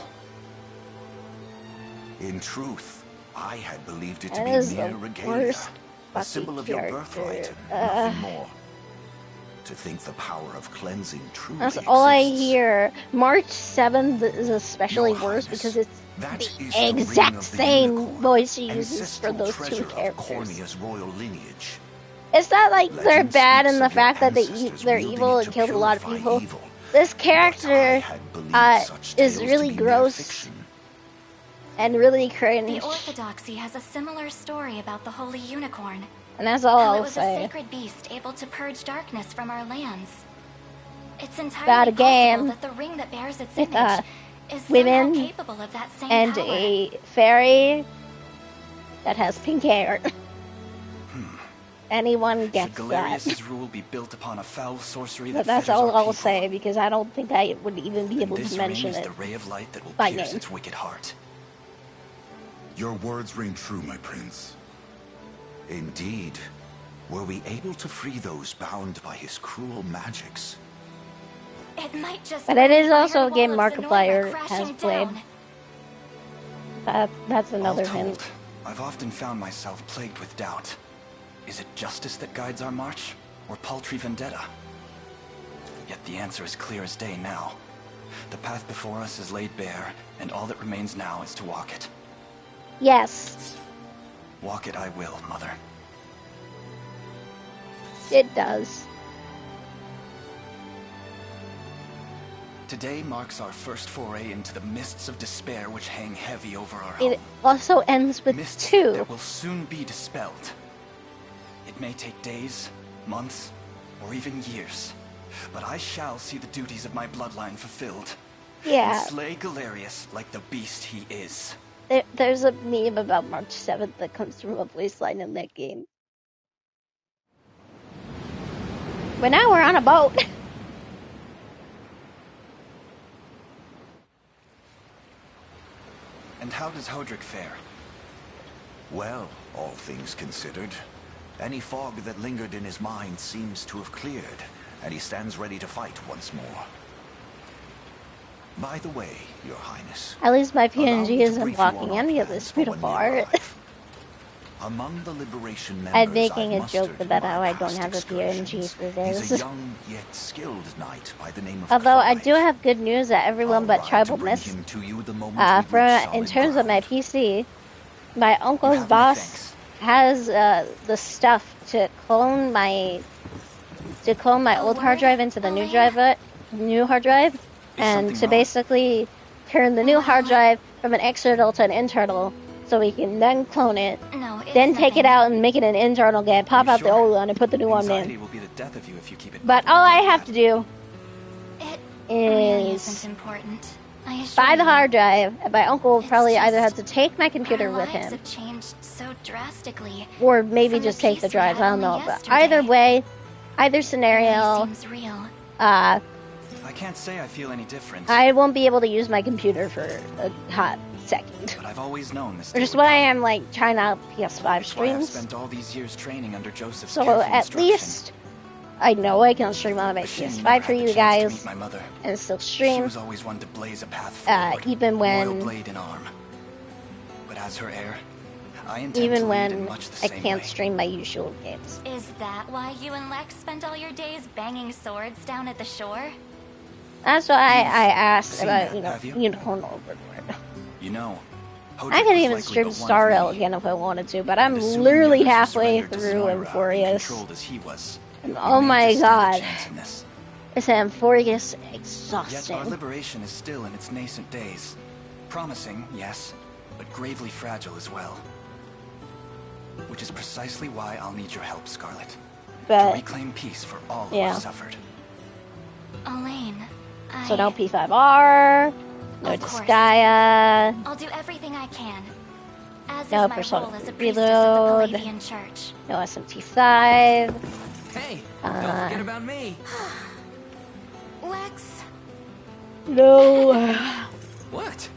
In truth, I had believed it to That be is mere the regalia, worst a symbol of your fucking birthright, character. and nothing more. To think the power of cleansing truly That's all I exists. hear. March 7th is especially Your worse Highness, because it's that the is the ring exact of the same unicorn, voice she uses for ancestral those two treasure of characters. Cornea's royal lineage. It's not like they're Legend bad in speaks the of your fact that ancestors they're wielding evil it and to killed a lot of purify people. evil. This character Such is tales really to be mere gross fiction. and really cringe. The Orthodoxy has a similar story about the Holy Unicorn. And that's all How it I'll was say. a sacred beast able to purge darkness from our lands. It's entirely about a game possible that the ring that bears its with image is somehow women capable of that same and power. a fairy that has pink hair. Anyone gets Should that. Galerius' rule be built upon a foul sorcery But that that's fetters all our I'll people, say, because I don't think I would even be then able to this mention ring is it the ray of light that will by pierce name. its wicked heart. Your words ring true, my prince. Indeed. Were we able to free those bound by his cruel magics? It might just But it is bring the also a iron game wall of Markiplier Sonoran has crashing played. down. That's another All told, hint. I've often found myself plagued with doubt. Is it justice that guides our march, or paltry vendetta? Yet the answer is clear as day now. The path before us is laid bare, and all that remains now is to walk it. Yes, Walk it I will, Mother. it does. Today marks our first foray into the mists of despair which hang heavy over our It home. also ends with Mists 2. that will soon be dispelled. It may take days, months, or even years, but I shall see the duties of my bloodline fulfilled. Yeah. And slay Galerius like the beast he is. There's a meme about March 7th that comes from a voice line in that game. But now we're on a boat. And how does Hodrick fare? Well, all things considered, any fog that lingered in his mind seems to have cleared, and he stands ready to fight once more. By the way, Your Highness, At least my allow me PNG to isn't brief you on blocking our any of plans this for when beautiful we art. arrive. Among the Liberation members I'm making I've a joke mustered in about my how I don't past have a PNG for He's this. a young yet skilled knight by the name of Although I Clive. do have good news that everyone but Tribal bring missed. him to you the moment we reach In solid terms of my PC, my uncle's have my boss thanks. has the stuff to clone my old hard drive into the new hard drive, and something to wrong? basically turn the new hard drive from an external to an internal, so we can then clone it, No, it's then take it nothing. out and make it an internal again, pop You out the sure? old one and put the new one Anxiety in. will be the death of you if you keep it. But all I have to do It really is isn't important. I assure buy the you. hard drive, and my uncle will It's probably either have just to take my computer Our with lives him, have changed so drastically. or maybe From the just take the peace we drives. had I don't know. only But yesterday. either way, either It scenario, really seems real. I can't say I feel any different. I won't be able to use my computer for a hot second. But I've always known this. Which is day would why come. I'm like trying out PS5 That's why I've streams. spent all these years training under Joseph's So careful at instruction. least I know I can stream on my A shame PS5 never for had the you chance to guys, meet my mother. and still She stream. was always one to blaze a path forward. Even when- Royal blade in arm. But as her heir, I intend to Even lead in when much the I same can't way. stream my usual games. Is that why you and Lex spent all your days banging swords down at the shore? That's why I asked seen about, that, have you? Unicorn Overlord. You know, Hodrick I could was even likely stream but one of Starro many. again if I wanted to, but I'm And assuming literally the others halfway surrendered to through Sonora, Amphorius. controlled as he was, And we oh may my just stand a god, chance in this. is Amphorius Yet our exhausting. liberation is still in its nascent days. Promising, yes, but gravely fragile as well. Which is precisely why I'll need your help, Scarlet. To But, reclaim peace for all who yeah. have suffered. Elaine, so no P5R, no Of course. Disgaea, I'll do everything I can. As No is my Persona role as a 3 priestess of Reload. the Palladian Church. no SMT5. Hey, Uh, don't forget about me. Lex, No. What?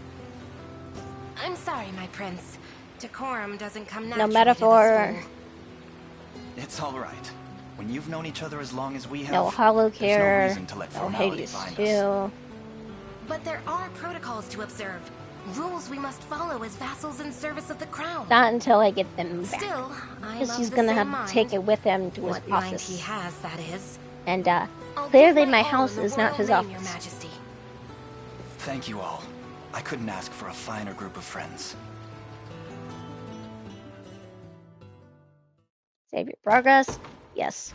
I'm sorry, my prince. Decorum doesn't come No naturally metaphor. to this school. It's all right. When you've known each other as long as we have, No Hollow there's no Care. reason to let No formality Hades bind us. 2. But there are protocols to observe. Rules we must follow as vassals in service of the crown. Not until I get them back. Still, I'm Because of he's the gonna same have mind. to take it with him to his What mind office. he has, that is. And I'll clearly give my all house in the is not royal his name, office. Your Majesty. Thank you all. I couldn't ask for a finer group of friends. Save your progress. Yes.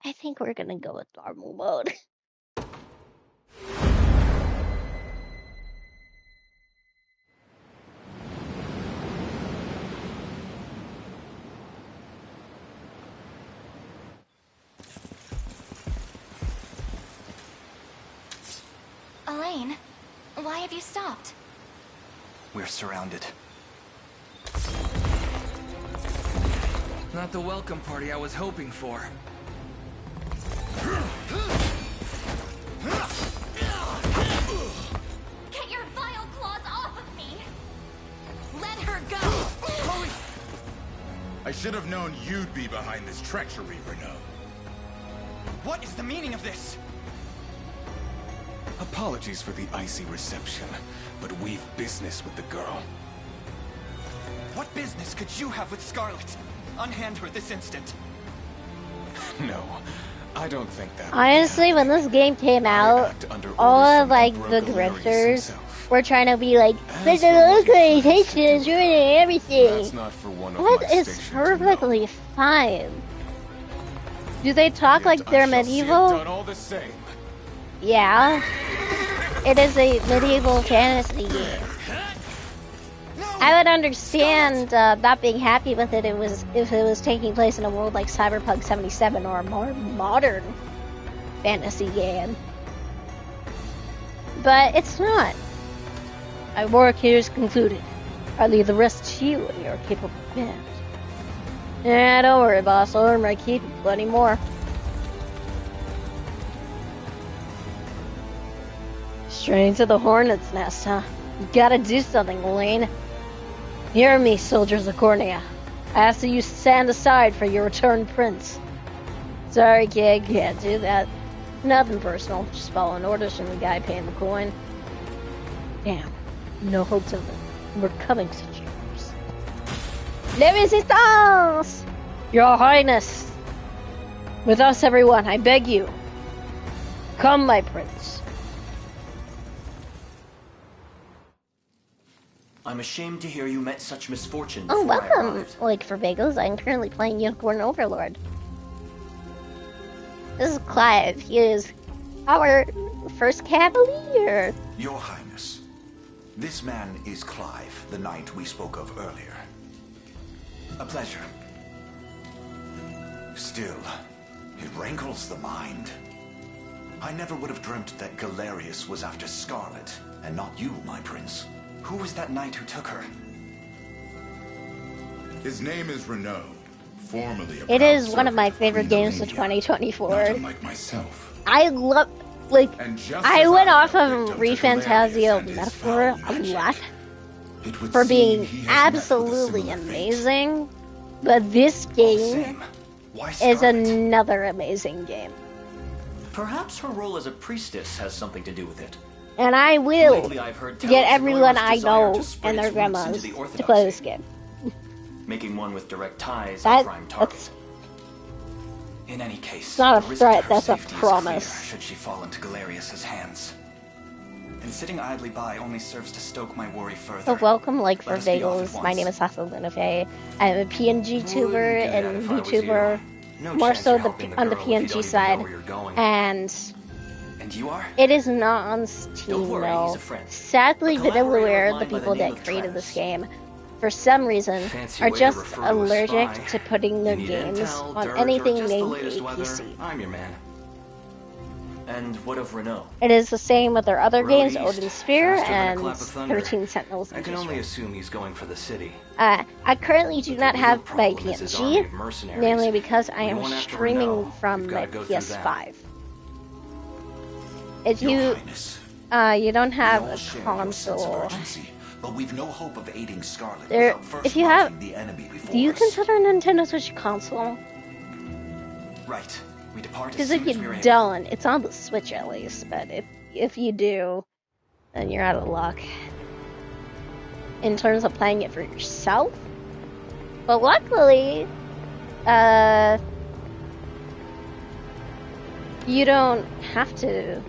I think we're gonna go with normal mode. Elaine, why have you stopped? We're surrounded. Not the welcome party I was hoping for. Get your vile claws off of me! Let her go! Hurry! I should have known you'd be behind this treachery, Renault. What is the meaning of this? Apologies for the icy reception, but we've business with the girl. What business could you have with Scarlet? Unhand her this instant. No, I don't think that. Honestly, when this game came out, all of like the grifters were trying to be like, but the localization is ruining everything. That's not for one of What my is stations, perfectly fine? Do they talk like they're medieval? Done all the same. Yeah. It is a medieval fantasy game. I would understand not being happy with it if it was taking place in a world like Cyberpunk 77 or a more modern fantasy game. But it's not. My work here is concluded. I leave the rest to you and your capable band. Yeah, don't worry, boss. I'll earn my keep and plenty more. Straight to the Hornet's Nest, huh? You gotta do something, Elaine. Hear me, soldiers of Cornea. I ask that you stand aside for your returned prince. Sorry, kid, can't do that. Nothing personal, just following orders from the guy paying the coin. Damn, no hopes of it. We're coming to yours. La Resistance! Your Highness! With us, everyone, I beg you. Come, my prince. I'm ashamed to hear you met such misfortune. Oh, before I welcome, arrived. Lake for Bagels. I'm currently playing Unicorn Overlord. This is Clive. He is our first cavalier. Your Highness, this man is Clive, the knight we spoke of earlier. A pleasure. Still, it rankles the mind. I never would have dreamt that Galerius was after Scarlet, and not you, my prince. Who was that knight who took her? His name is Renault, formerly a It is one of my favorite games of 2024. unlike myself. I love, like, I went off of Galerius Refantasio and his metaphor foul a magic. lot It would for being seem he has met with a absolutely similar fate. amazing, but this game is another amazing game. Perhaps her role as a priestess has something to do with it. And I will Lately, I've heard tales get of everyone Galerius' I desire know to spread and their its roots into grandmas the to Orthodoxy, play this game. making one with direct ties That- a prime target. In any case, It's not a the risk to threat, her that's a safety is promise. clear should she fall into Galerius' hands. And sitting idly by only serves to stoke my worry further. So welcome, like, for Let us be off at Bagels. My once. name is Hassel Linafay. I'm a PNG tuber Wouldn't do that and if I was YouTuber, you. No more chance so you're the helping the on the girl if you don't PNG even side. know where you're going. And you are? It is not on Steam, Don't worry, though. he's a friend. Sadly, A collaborator Vanillaware, of the mine by people the name that of created this Travis. game, for some reason, Fancy are way to just refer to a allergic spy. to putting their You need games intel, on dirt, anything or just the named latest weather, APC. I'm your man. And what of Renault? It is the same with their other Road games, east, Odin Sphere faster than a and clap of thunder. 13 Sentinels. I can only assume he's going for the city. I currently do not have my problem is his army PNG, of mercenaries. namely because I am Anyone after streaming Renault, from you've my gotta go through PS5. If you, you don't have a console. But we've no hope of aiding Scarlet There, without first if you have, routing the enemy before do you us. consider Nintendo Switch a console? Right. We depart as Because if soon as you we're able. don't, it's on the Switch at least. But if you do, then you're out of luck. In terms of playing it for yourself, but luckily, you don't have to.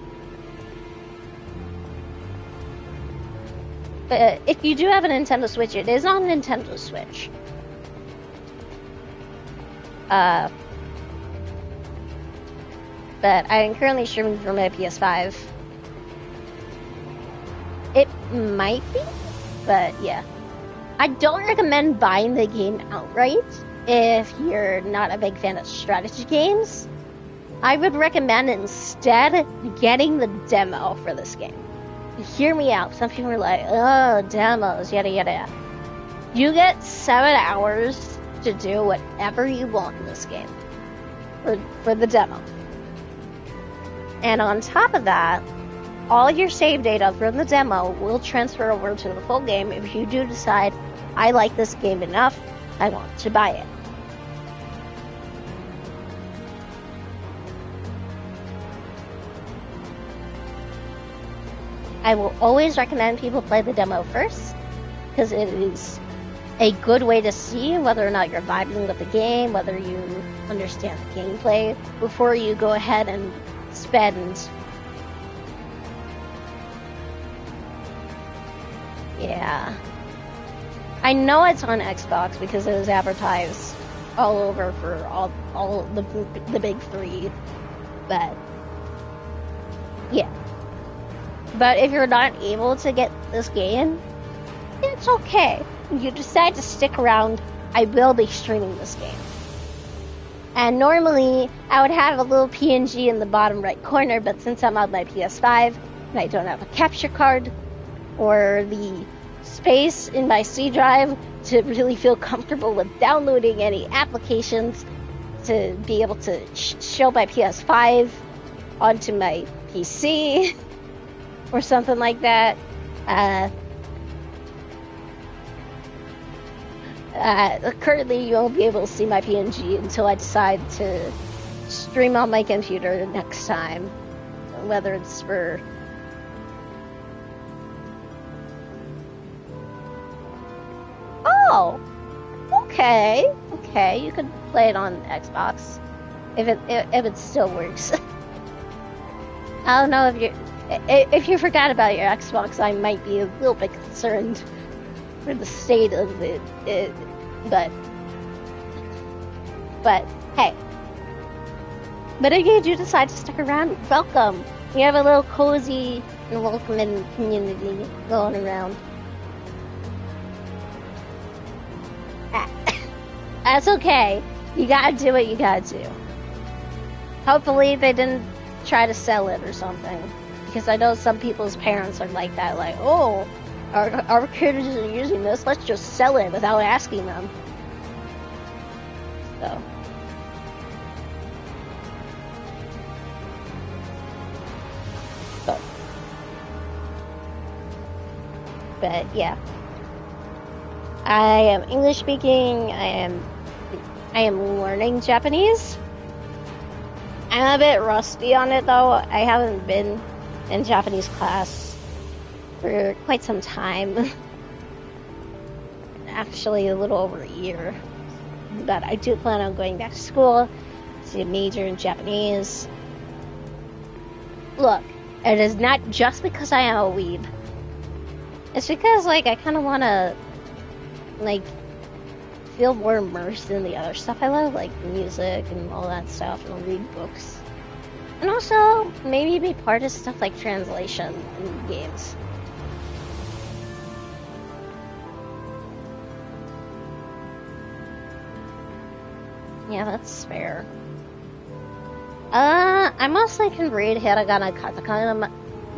If you do have a Nintendo Switch, it is on Nintendo Switch. but I'm currently streaming from my PS5. It might be, but yeah. I don't recommend buying the game outright if you're not a big fan of strategy games. I would recommend instead getting the demo for this game. Hear me out. Some people are like, oh, demos, yada yada yada. You get 7 hours to do whatever you want in this game for the demo. And on top of that, all your save data from the demo will transfer over to the full game if you do decide, I like this game enough, I want to buy it. I will always recommend people play the demo first, because it is a good way to see whether or not you're vibing with the game, whether you understand the gameplay, before you go ahead and spend. Yeah. I know it's on Xbox because it was advertised all over for all the big three, but yeah. But if you're not able to get this game, it's okay. If you decide to stick around, I will be streaming this game. And normally, I would have a little PNG in the bottom right corner, but since I'm on my PS5, and I don't have a capture card, or the space in my C drive to really feel comfortable with downloading any applications to be able to show my PS5 onto my PC, or something like that, currently you won't be able to see my PNG until I decide to stream on my computer next time, whether it's for oh, okay, you could play it on Xbox if it still works. I don't know if you forgot about your Xbox, I might be a little bit concerned for the state of it, but hey. But if you do decide to stick around, welcome. We have a little cozy and welcoming community going around. That's okay. You gotta do what you gotta do. Hopefully they didn't try to sell it or something. Because I know some people's parents are like that, like, oh, our kids are using this, let's just sell it without asking them. So. But yeah. I am English speaking, I am learning Japanese. I'm a bit rusty on it though. I haven't been in Japanese class for quite some time. Actually a little over a year. But I do plan on going back to school to major in Japanese. Look, it is not just because I am a weeb. It's because, like, I kind of want to, like, feel more immersed in the other stuff I love, like music and all that stuff, and read books. And also, maybe be part of stuff like translation in games. Yeah, that's fair. I mostly can read hiragana, katakana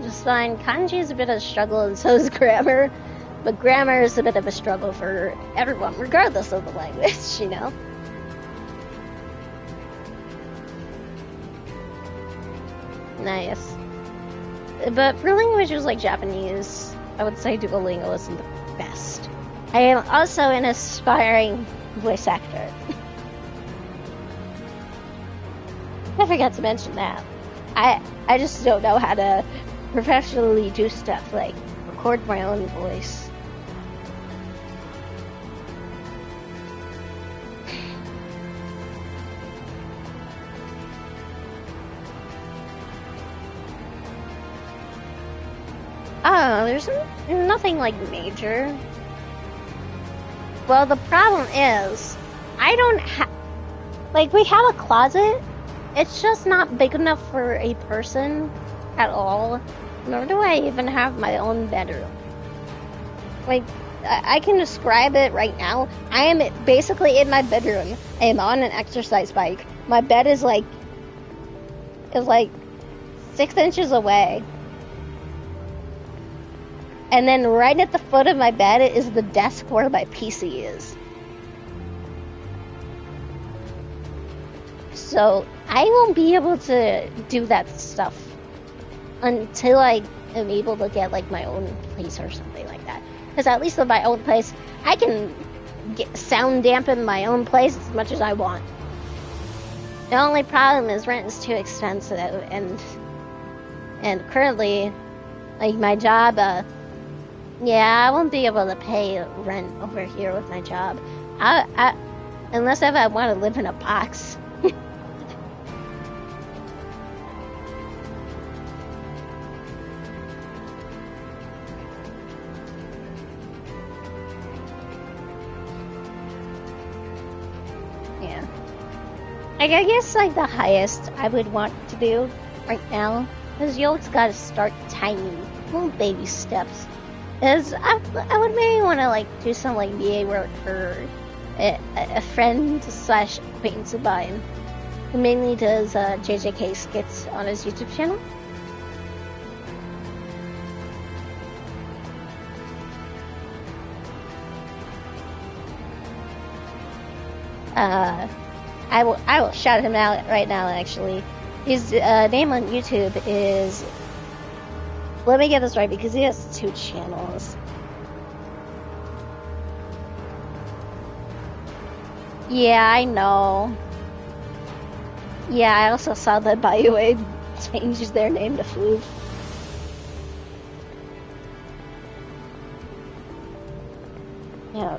just fine. Kanji is a bit of a struggle, and so is grammar. But grammar is a bit of a struggle for everyone, regardless of the language, you know? Nice. But for languages like Japanese, I would say Duolingo isn't the best. I am also an aspiring voice actor. I forgot to mention that. I just don't know how to professionally do stuff like record my own voice. Oh, there's nothing like major. Well, the problem is, I don't have, like, we have a closet, it's just not big enough for a person at all, nor do I even have my own bedroom. Like, I can describe it right now. I am basically in my bedroom. I am on an exercise bike. My bed is like 6 inches away. And then right at the foot of my bed is the desk where my PC is. So I won't be able to do that stuff until I am able to get like my own place or something like that. Because at least in my own place, I can sound dampen my own place as much as I want. The only problem is rent is too expensive, and currently, like my job, yeah, I won't be able to pay rent over here with my job. Unless if I want to live in a box. Yeah. Like, I guess, like, the highest I would want to do right now, because you always gotta start tiny, little baby steps, is I would maybe want to, like, do some, like, VA work for a friend slash acquaintance of mine who mainly does JJK skits on his YouTube channel. I will shout him out right now, actually. His name on YouTube is... Let me get this right, because he has 2 channels. Yeah, I know. Yeah, I also saw that BioWare changed their name to Floof. Yeah.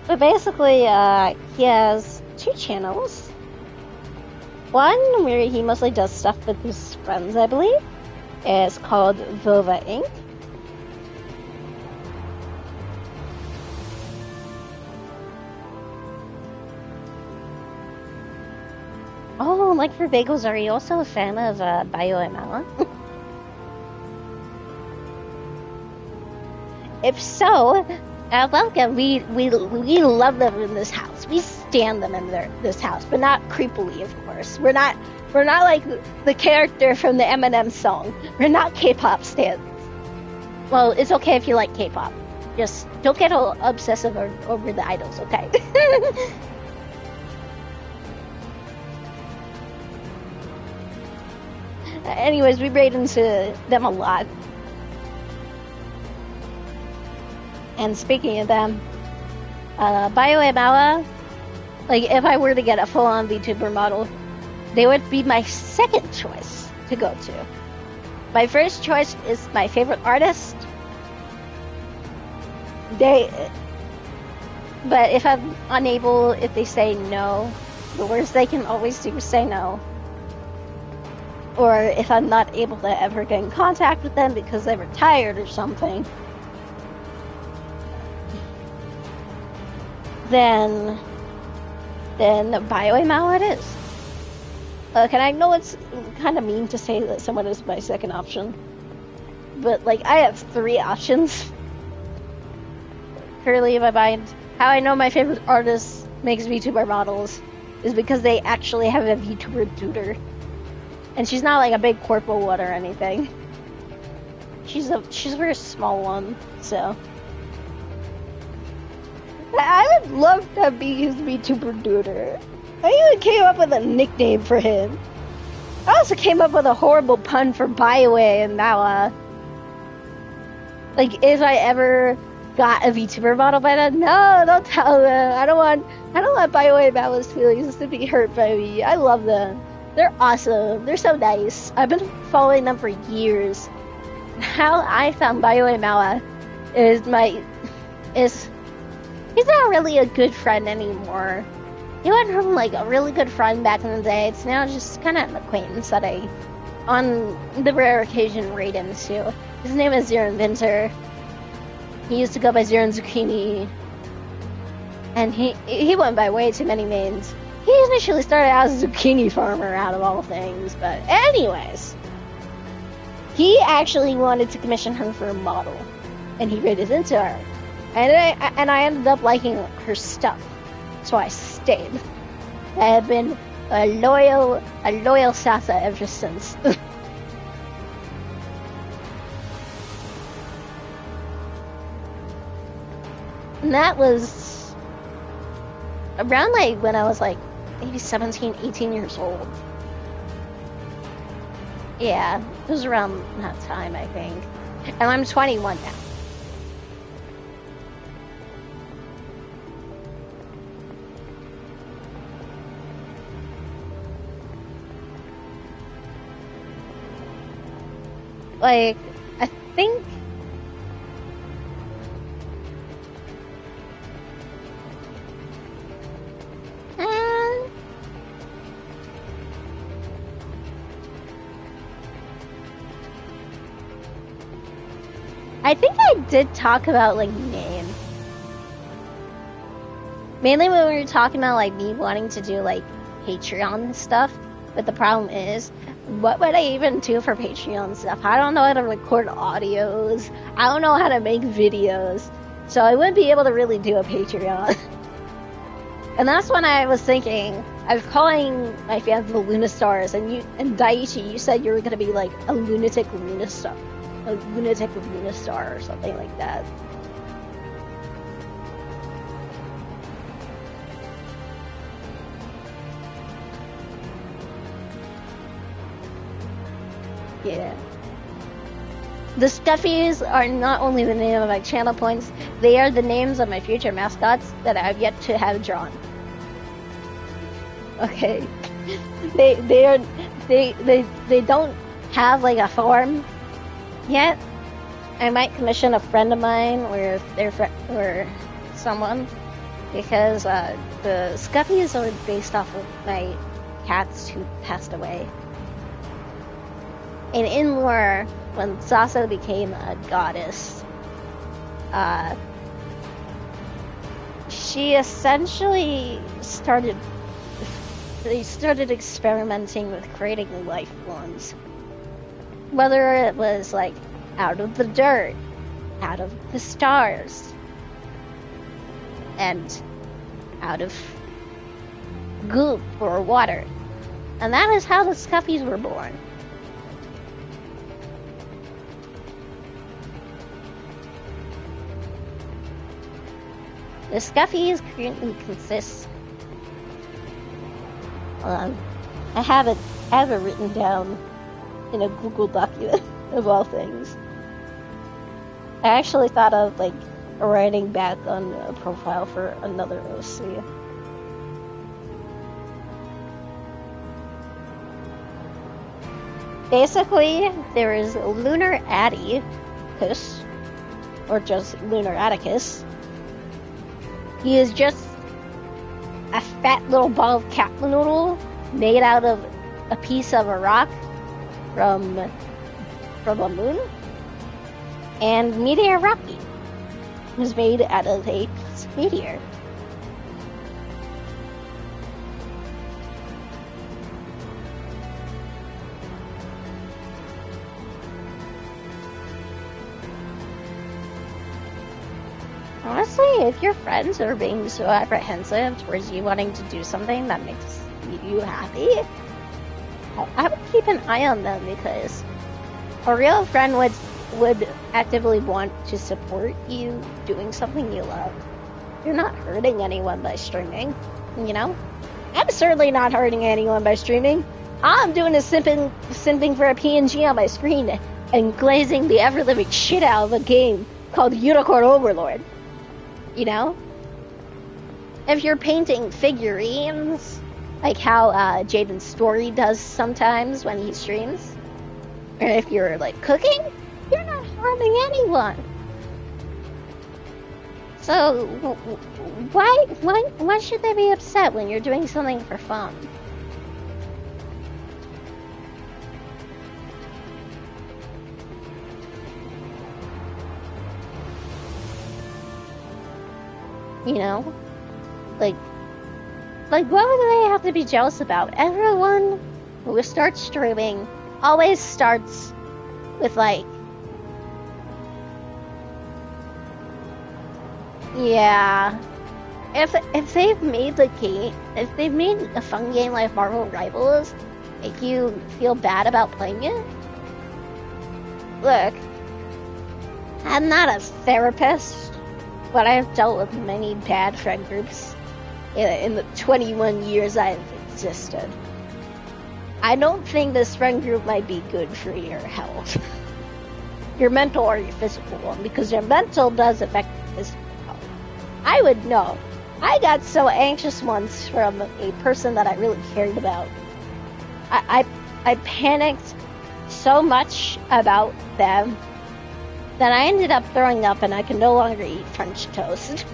But basically, he has 2 channels. One where he mostly does stuff with his friends, I believe. It's called Vova Inc. Oh, like for bagels, are you also a fan of BioML? If so, welcome. We love them in this house. We stand them in this house, but not creepily, of course. We're not like the character from the Eminem song. We're not K-pop stans. Well, it's okay if you like K-pop. Just don't get all obsessive over the idols, okay? Anyways, we raid into them a lot. And speaking of them, BioML, like if I were to get a full-on VTuber model, they would be my second choice to go to. My first choice is my favorite artist. But if I'm unable, if they say no, the worst they can always do is say no. Or if I'm not able to ever get in contact with them because they retired or something, then BioML it is. And I know it's kind of mean to say that someone is my second option, but like I have 3 options currently in my mind. How I know my favorite artist makes VTuber models is because they actually have a VTuber tutor, and she's not like a big corpo one or anything. She's a very small one, so. I would love to be his VTuber tutor. I even came up with a nickname for him. I also came up with a horrible pun for BioWare and now, like, if I ever got a VTuber model by then, no, don't tell them. I don't want BioWare and Malice feelings to be hurt by me. I love them. They're awesome. They're so nice. I've been following them for years. How I found BioWare Mala is he's not really a good friend anymore. He went from like a really good friend back in the day. It's now just kind of an acquaintance that I on the rare occasion Raiden too. His name is Zero Inventor. He used to go by Zero Zucchini. And he went by way too many names. He initially started out as a zucchini farmer out of all things, but anyways. He actually wanted to commission her for a model. And he rated into her. And I ended up liking her stuff. So I stayed. I have been a loyal Sasa ever since. And that was around like when I was like maybe 17, 18 years old. Yeah, it was around that time, I think. And I'm 21 now. Like, I think I did talk about like name. Mainly when we were talking about like me wanting to do like Patreon stuff, but the problem is, what would I even do for Patreon stuff? I don't know how to record audios. I don't know how to make videos. So I wouldn't be able to really do a Patreon. And that's when I was thinking, I was calling my fans the Lunastars, and Daiichi, you said you were gonna be like a lunatic Lunastar. A lunatic Lunastar or something like that. Yeah. The Scuffies are not only the name of my channel points, they are the names of my future mascots that I have yet to have drawn. Okay. They don't have like a form yet. I might commission a friend of mine or or someone, because the Scuffies are based off of my cats who passed away. And in lore, when Sasa became a goddess, she essentially started experimenting with creating life forms. Whether it was like out of the dirt, out of the stars, and out of goop or water. And that is how the Scuffies were born. The Scuffies currently consist. I have it written down in a Google document of all things. I actually thought of like writing back on a profile for another OC. Basically, there is Lunar Atticus, or just Lunar Atticus. He is just a fat little ball of cat noodle made out of a piece of a rock from a moon. And Meteor Rocky was made out of a meteor. Honestly, if your friends are being so apprehensive towards you wanting to do something that makes you happy, I would keep an eye on them, because a real friend would actively want to support you doing something you love. You're not hurting anyone by streaming, you know? I'm certainly not hurting anyone by streaming. I'm doing is simping for a PNG on my screen and glazing the ever-living shit out of a game called Unicorn Overlord. You know? If you're painting figurines, like how Jaden Story does sometimes when he streams, or if you're like cooking, you're not harming anyone. So why should they be upset when you're doing something for fun? You know? Like, what would they have to be jealous about? Everyone who starts streaming always starts with, like, yeah. If they've made the game, if they've made a fun game like Marvel Rivals, make you feel bad about playing it? Look, I'm not a therapist, but I have dealt with many bad friend groups in the 21 years I've existed. I don't think this friend group might be good for your health. Your mental or your physical one, because your mental does affect your physical health. I would know. I got so anxious once from a person that I really cared about. I panicked so much about them that I ended up throwing up and I could no longer eat French toast.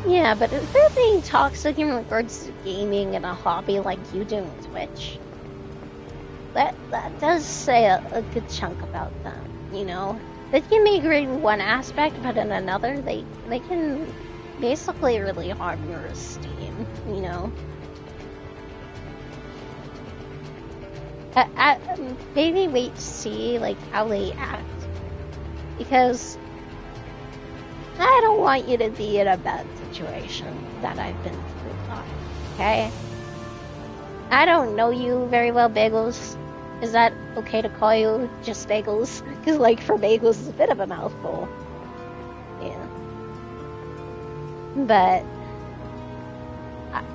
Yeah, but if they're being toxic in regards to gaming and a hobby like you do on Twitch, that does say a good chunk about them, you know? They can be great in one aspect, but in another, they can basically really harm your esteem, you know? Maybe wait to see, like, how they act. Because I don't want you to be in a bad situation that I've been through, okay? I don't know you very well, Bagels. Is that okay to call you just Bagels? Because, like, for Bagels, it's a bit of a mouthful. Yeah. But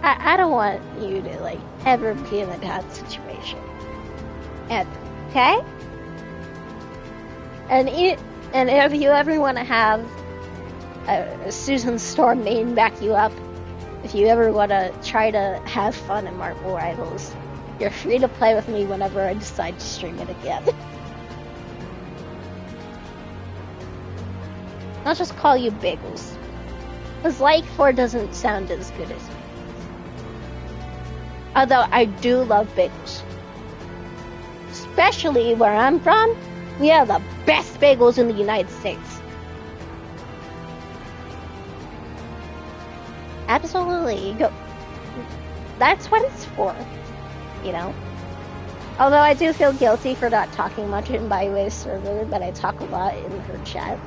I don't want you to, like, ever be in a bad situation. Ever, okay? And if you ever want to have Susan Storm main back you up, if you ever want to try to have fun in Marvel Rivals, you're free to play with me whenever I decide to stream it again. I'll just call you Bagels. Because Like 4 doesn't sound as good as me. Although I do love bagels. Especially where I'm from, we have the best bagels in the United States. Absolutely. That's what it's for, you know? Although I do feel guilty for not talking much in Byway's server, but I talk a lot in her chat.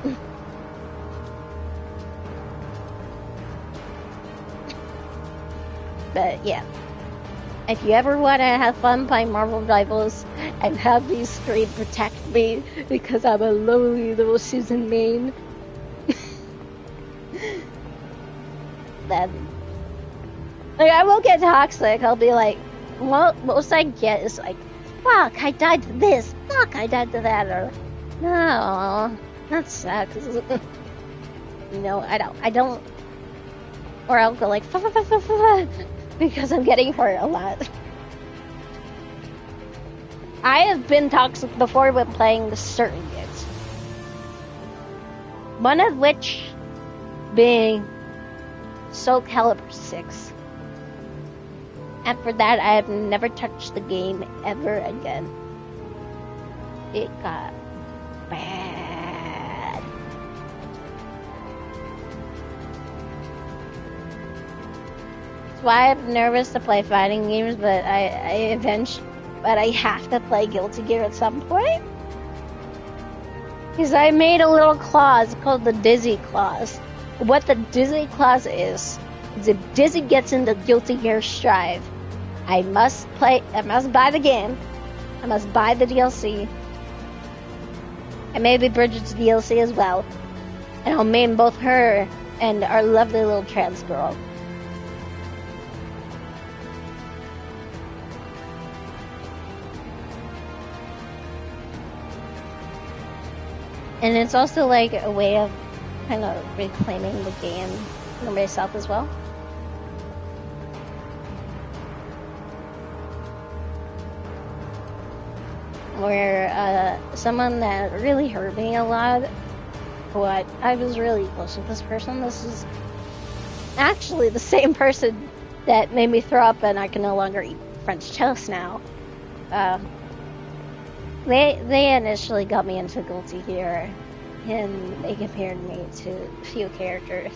But yeah. If you ever want to have fun playing Marvel Rivals and have me screen protect me because I'm a lonely little Susan main, then like, I will get toxic. I'll be like, most I get is like, fuck, I died to this, fuck, I died to that, or no, that sucks. You know, I don't, or I'll go like, because I'm getting hurt a lot. I have been toxic before when playing the certain games. One of which being Soul Calibur 6. And for that, I have never touched the game ever again. It got bad. That's why I'm nervous to play fighting games, but I have to play Guilty Gear at some point. Because I made a little clause called the Dizzy Clause. What the Dizzy Clause is if Dizzy gets into Guilty Gear Strive, I must buy the game, I must buy the DLC, and maybe Bridget's DLC as well, and I'll main both her and our lovely little trans girl. And it's also like a way of kind of reclaiming the game for myself as well. Where someone that really hurt me a lot what? I was really close with this person. This is actually the same person that made me throw up and I can no longer eat French toast now. They initially got me into Guilty Gear, and they compared me to a few characters.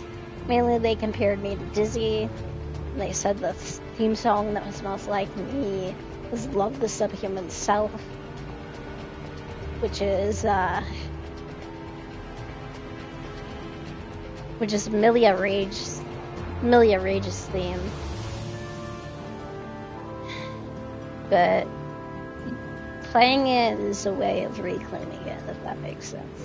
Mainly they compared me to Dizzy. They said the theme song that was most like me was Love the Subhuman Self, which is Milia Rage's theme. But playing it is a way of reclaiming it, if that makes sense.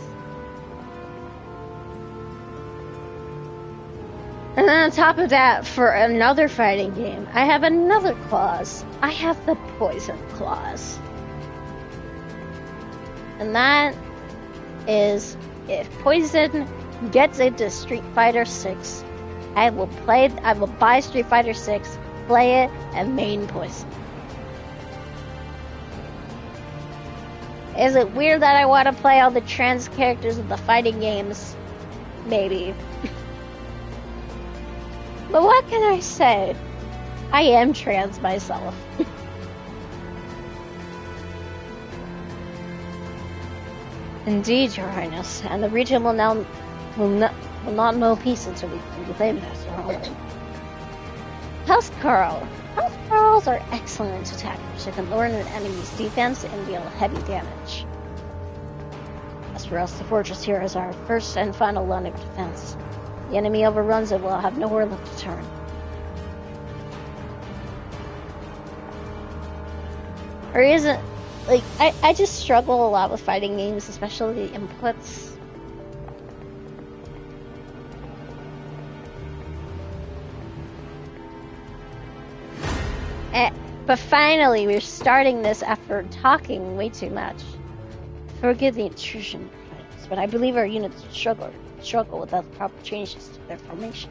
And then on top of that, for another fighting game, I have another clause. I have the Poison Clause. And that is, if Poison gets into Street Fighter 6, I will buy Street Fighter 6, play it, and main Poison. Is it weird that I want to play all the trans characters in the fighting games? Maybe. But what can I say? I am trans myself. Indeed, Your Highness, and the region will not know peace until we reclaim this. Housecarl. Housecarls are excellent attackers who can lower an enemy's defense and deal heavy damage. As for us, the fortress here is our first and final line of defense. The enemy overruns it, we'll have nowhere left to turn. Or isn't, like, I just struggle a lot with fighting games, especially the inputs. But finally, we're starting this after talking way too much. Forgive the intrusion, but I believe our units struggle without the proper changes to their formation.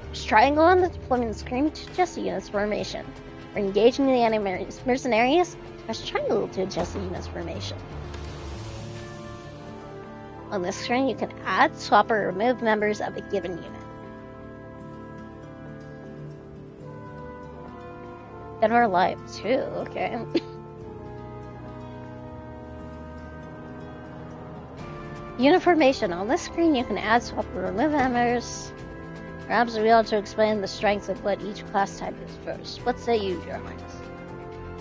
Press triangle on the deployment screen to adjust the unit's formation. For engaging the enemy mercenaries, press triangle to adjust the unit's formation. On this screen, you can add, swap, or remove members of a given unit. Then we're live too, okay. Unit formation. On this screen, you can add, swap, or remove members. Perhaps we ought to explain the strengths of what each class type is first. What say you, Your Highness?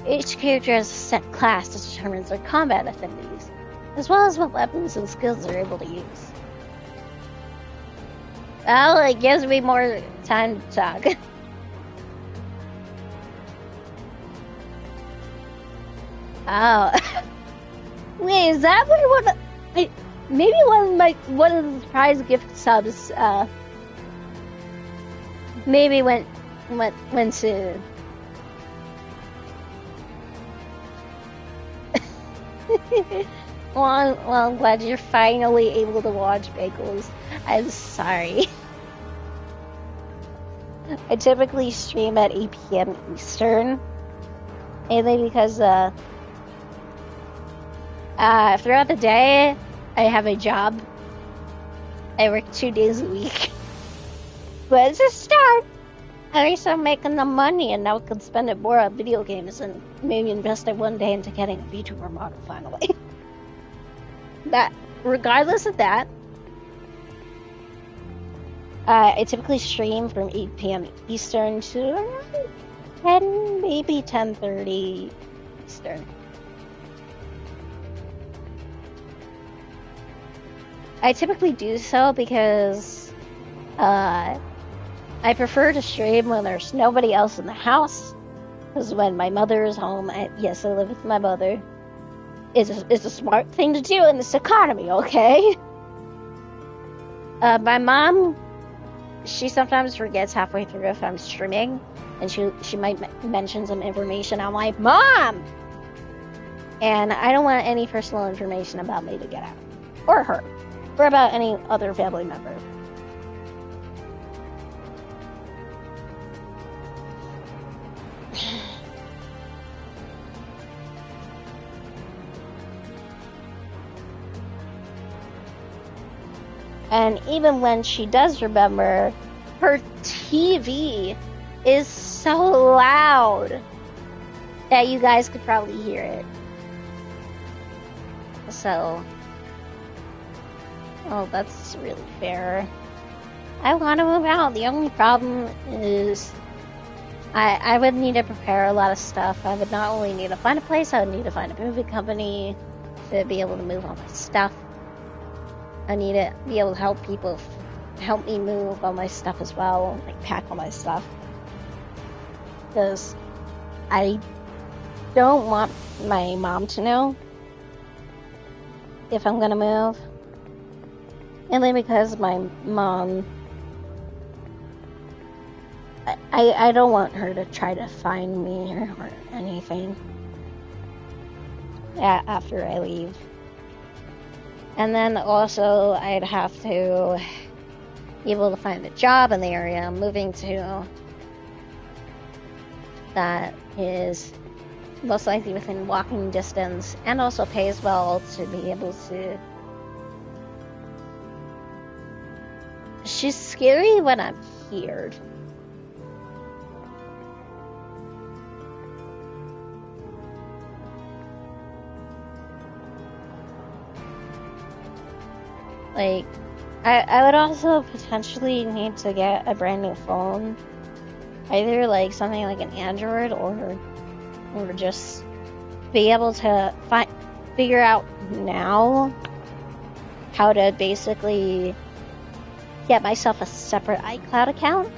Each character has a set class that determines their combat affinities, as well as what weapons and skills they're able to use. Well, it gives me more time to talk. Oh. Wait, is that what maybe one of the surprise gift subs maybe went to well, I'm glad you're finally able to watch Bagels. I'm sorry. I typically stream at 8 p.m. Eastern, mainly because throughout the day, I have a job. I work 2 days a week. But it's a start. At least I'm making the money, and now I can spend it more on video games and maybe invest it one day into getting a VTuber model finally. But regardless of that, I typically stream from 8 p.m. Eastern to around 10, maybe 10:30 Eastern. I typically do so because I prefer to stream when there's nobody else in the house. Because when my mother is home, yes, I live with my mother. It's a smart thing to do in this economy, okay? My mom, she sometimes forgets halfway through if I'm streaming, and she might mention some information. I'm like, Mom! And I don't want any personal information about me to get out. Or her. Or about any other family member. And even when she does remember, her TV is so loud that you guys could probably hear it. So, oh, that's really fair. I want to move out. The only problem is I would need to prepare a lot of stuff. I would not only need to find a place, I would need to find a moving company to be able to move all my stuff. I need to be able to help people help me move all my stuff as well, like pack all my stuff. Because I don't want my mom to know if I'm gonna move. Mainly because my mom, I don't want her to try to find me or anything after I leave. And then also I'd have to be able to find a job in the area I'm moving to that is most likely within walking distance and also pays well to be able to. She's scary when I'm here. Like, I would also potentially need to get a brand new phone. Either like something like an Android or just be able to figure out now how to basically get myself a separate iCloud account.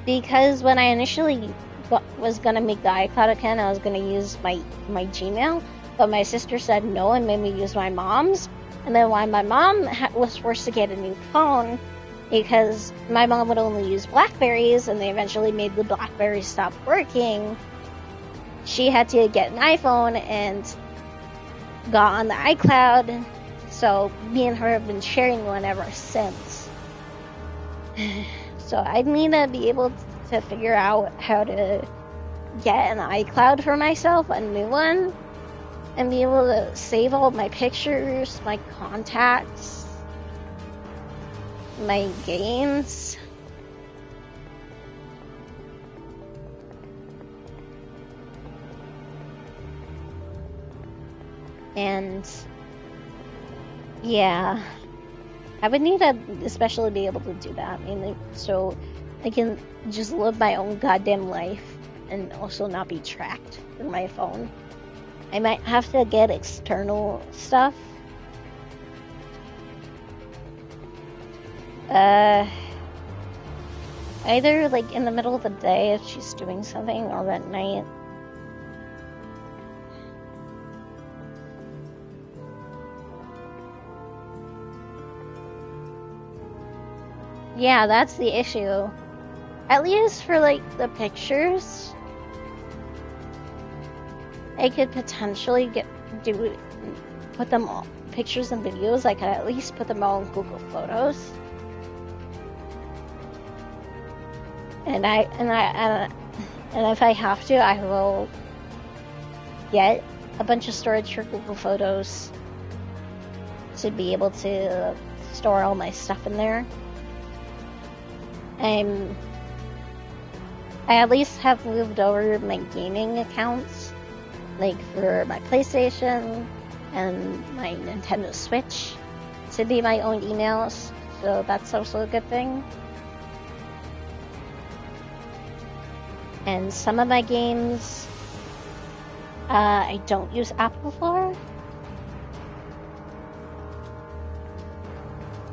Because when I initially was going to make the iCloud account, I was going to use my Gmail. But my sister said no and made me use my mom's. And then when my mom was forced to get a new phone, because my mom would only use Blackberries, and they eventually made the Blackberries stop working, she had to get an iPhone and got on the iCloud. So me and her have been sharing one ever since. So I need to be able to figure out how to get an iCloud for myself, a new one, and be able to save all my pictures, my contacts, my games. And yeah, I would need to especially be able to do that, mainly so I can just live my own goddamn life and also not be tracked through my phone. I might have to get external stuff. Either like in the middle of the day if she's doing something, or at night. Yeah, that's the issue. At least for like the pictures, I could potentially put them all, pictures and videos. I could at least put them all in Google Photos. And if I have to, I will get a bunch of storage for Google Photos to be able to store all my stuff in there. I at least have moved over my gaming accounts, like for my PlayStation and my Nintendo Switch, to be my own emails, so that's also a good thing. And some of my games, I don't use Apple for.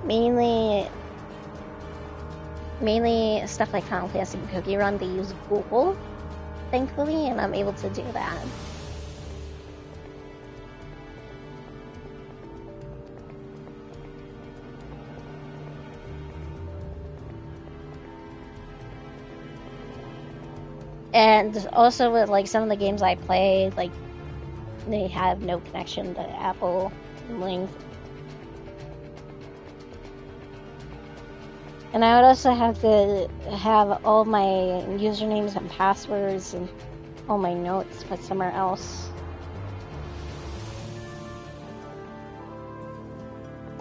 Mainly stuff like Final Fantasy and Cookie Run, they use Google, thankfully, and I'm able to do that. And also with like some of the games I play, like they have no connection to Apple Link. And I would also have to have all my usernames and passwords and all my notes put somewhere else.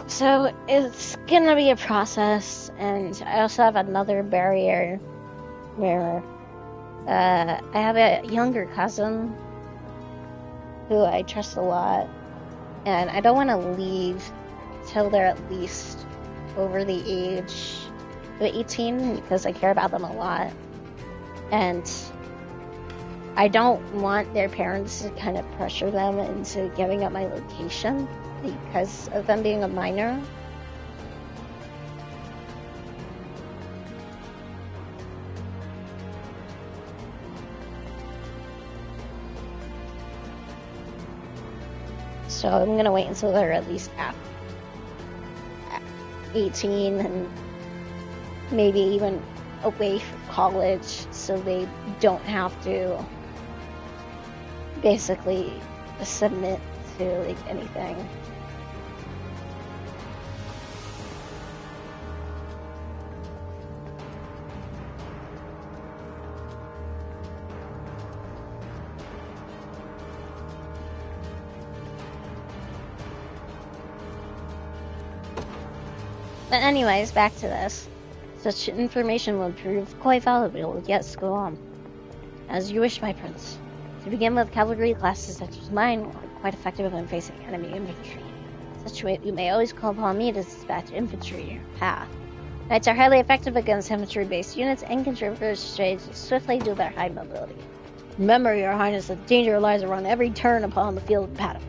So it's gonna be a process, and I also have another barrier where I have a younger cousin who I trust a lot, and I don't want to leave till they're at least over the age of 18 because I care about them a lot, and I don't want their parents to kind of pressure them into giving up my location because of them being a minor. So I'm going to wait until they're at least at 18 and maybe even away from college so they don't have to basically submit to like anything. But anyways, back to this. Such information will prove quite valuable, yes, go on. As you wish, my prince. To begin with, cavalry classes such as mine are quite effective when facing enemy infantry. Such way, you may always call upon me to dispatch infantry in your path. Knights are highly effective against infantry-based units and can traverse trades swiftly due to their high mobility. Remember, your highness, that danger lies around every turn upon the field of battle.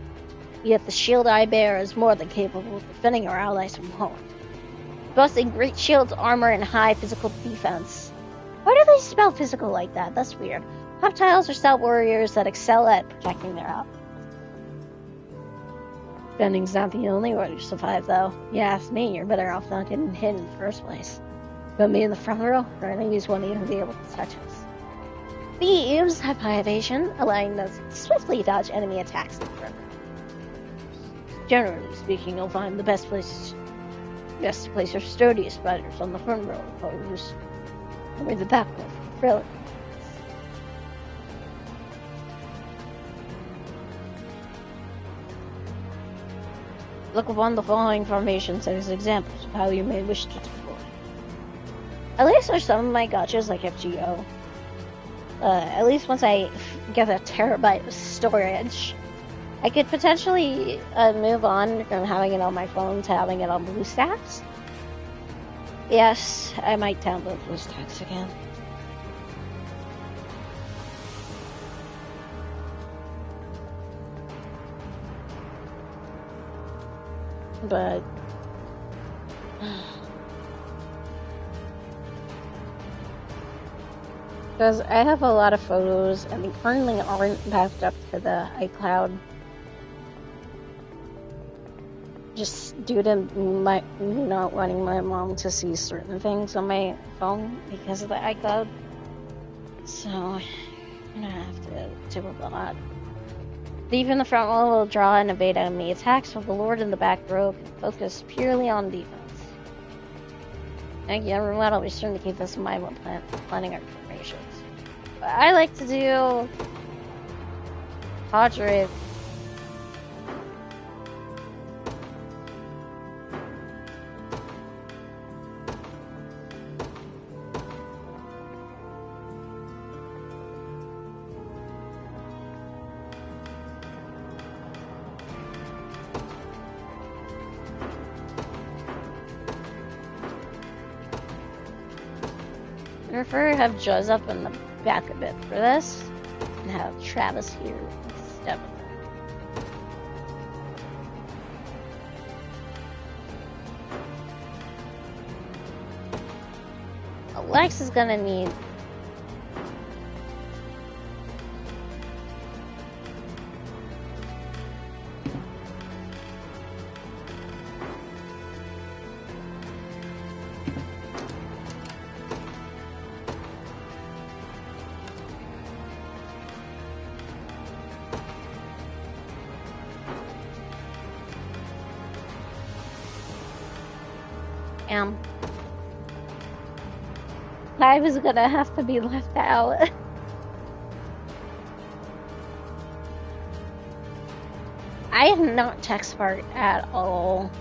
Yet the shield I bear is more than capable of defending our allies from harm. Boasting great shields, armor, and high physical defense. Why do they spell physical like that? That's weird. Reptiles are stout warriors that excel at protecting their outposts. Bending's not the only way to survive, though. You ask me, you're better off not getting hit in the first place. Put me in the front row, or I use one of you to be able to touch us. Thieves have high evasion, allowing them to swiftly dodge enemy attacks in the front row. Generally speaking, you'll find the best to place your sturdy spiders on the front row of foes, or the back row for frailty. Look upon the following formations as examples of how you may wish to deploy. At least there's some of my gotchas like FGO. At least once I get a terabyte of storage, I could potentially move on from having it on my phone to having it on BlueStacks. Yes, I might download BlueStacks again. But because I have a lot of photos and they currently aren't backed up to the iCloud just due to my not wanting my mom to see certain things on my phone because of the iCloud. So I'm gonna have to do a lot. Thief in the front row will draw and evade enemy attacks, while the Lord in the back row can focus purely on defense. Thank you, everyone. I'll be sure to keep this in mind when planning our formations. I like to do Padre. I prefer to have Juz up in the back a bit for this, and have Travis here instead of them. Lex is gonna need I was gonna have to be left out. I am not tech smart at all.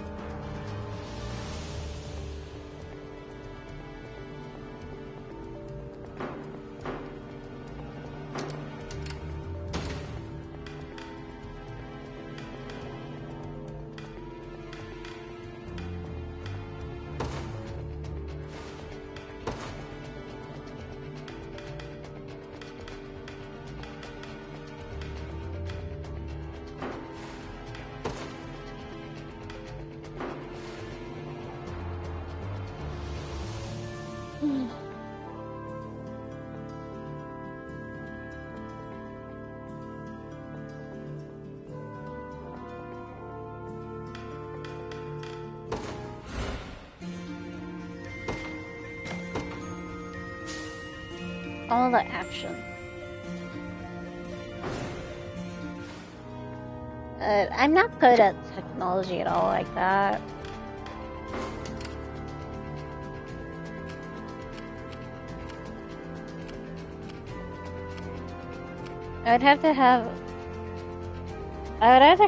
All the action. I'm not good at technology at all like that. I would either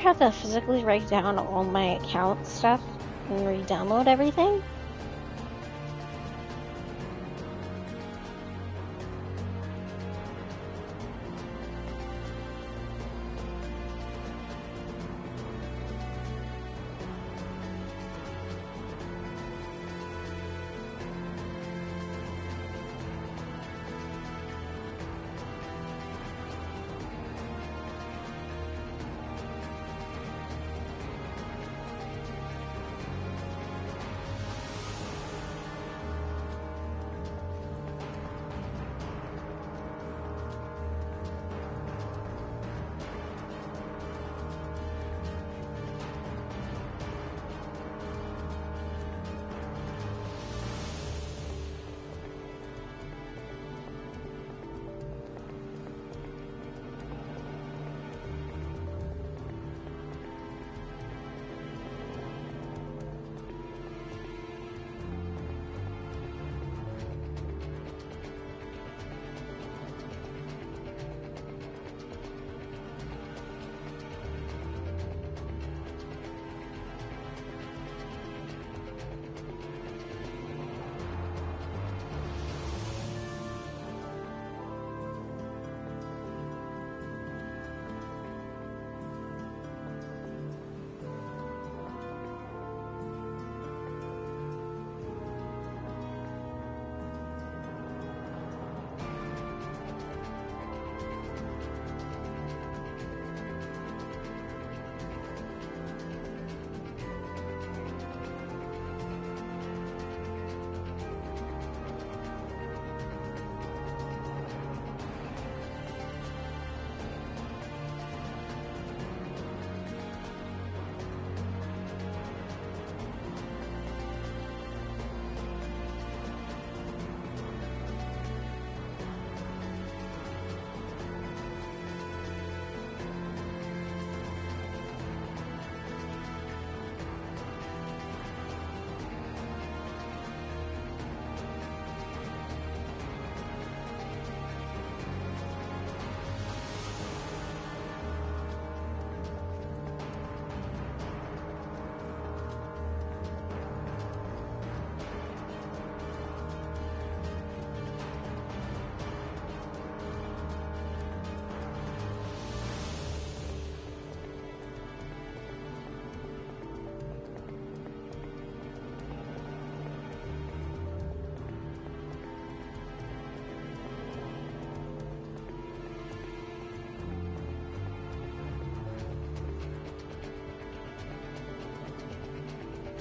have to physically write down all my account stuff and re-download everything.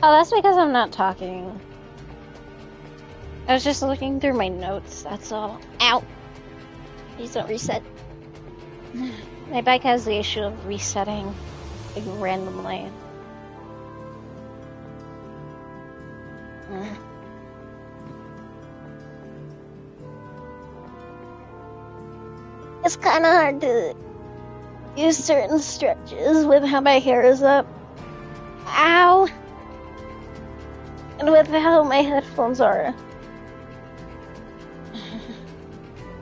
Oh, that's because I'm not talking. I was just looking through my notes, that's all. Ow! Please don't reset. My bike has the issue of resetting, like, randomly. It's kinda hard to use certain stretches with how my hair is up. Ow! And with how my headphones are.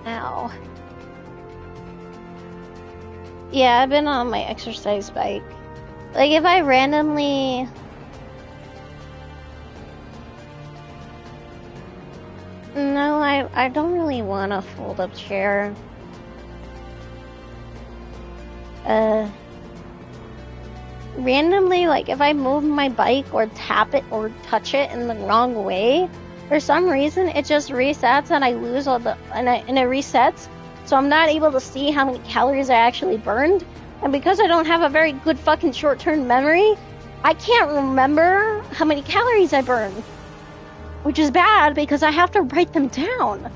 Ow. Yeah, I've been on my exercise bike. Like, if I randomly... No, I don't really want a fold-up chair. Randomly, like, if I move my bike or tap it or touch it in the wrong way, for some reason, it just resets and I lose all the... and it resets, so I'm not able to see how many calories I actually burned. And because I don't have a very good fucking short-term memory, I can't remember how many calories I burned. Which is bad because I have to write them down.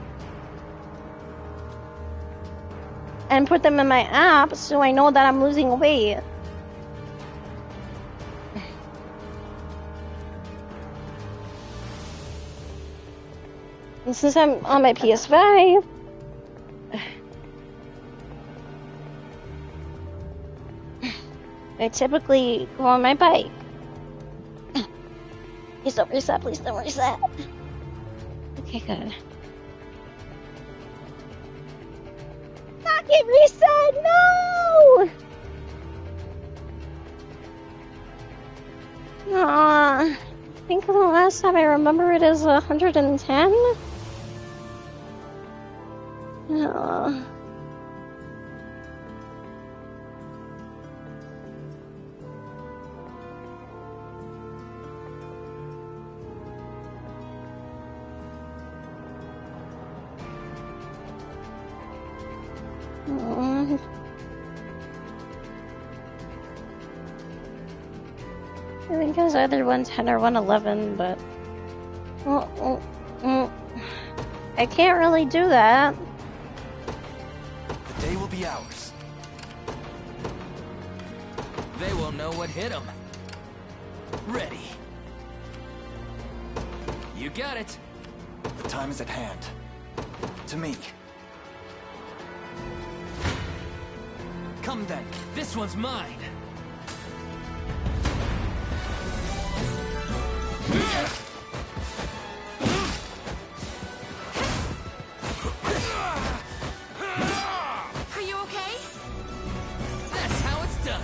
And put them in my app so I know that I'm losing weight. And since I'm on my PS5, I typically go on my bike. Please don't reset, please don't reset. Okay, good. Fucking reset, no! I think the last time I remember it is 110? I think it was either 110 or 111, but I can't really do that. The day will be ours. They will know what hit them. Ready. You got it. The time is at hand. To me. Come then. This one's mine. Are you okay? That's how it's done.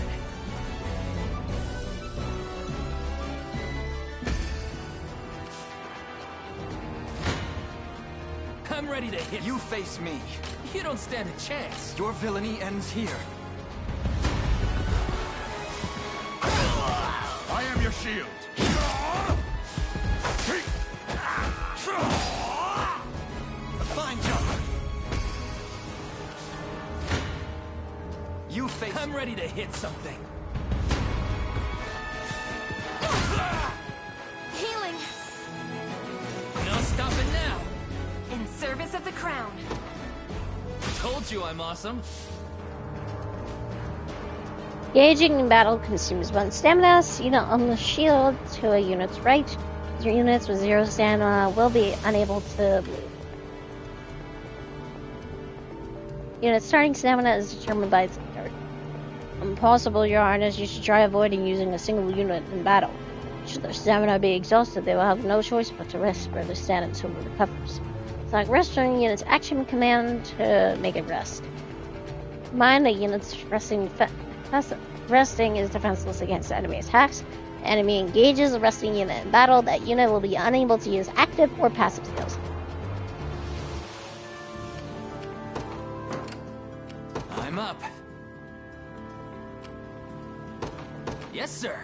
I'm ready to hit. You face me. You don't stand a chance. Your villainy ends here. I am your shield. A fine job. You face. I'm ready to hit something. Healing. No stopping now. In service of the crown. Told you I'm awesome. Engaging in battle consumes 1 stamina. Unit on the shield to a unit's right. Your units with 0 stamina will be unable to move. Unit's starting stamina is determined by its start. Impossible, Your Highness. You should try avoiding using a single unit in battle. Should their stamina be exhausted, they will have no choice but to rest where they stand until it recovers. Select rest during unit's action command to make it rest. Mind that unit's resting is defenseless against enemy attacks. The enemy engages a resting unit in battle. That unit will be unable to use active or passive skills. I'm up. Yes, sir.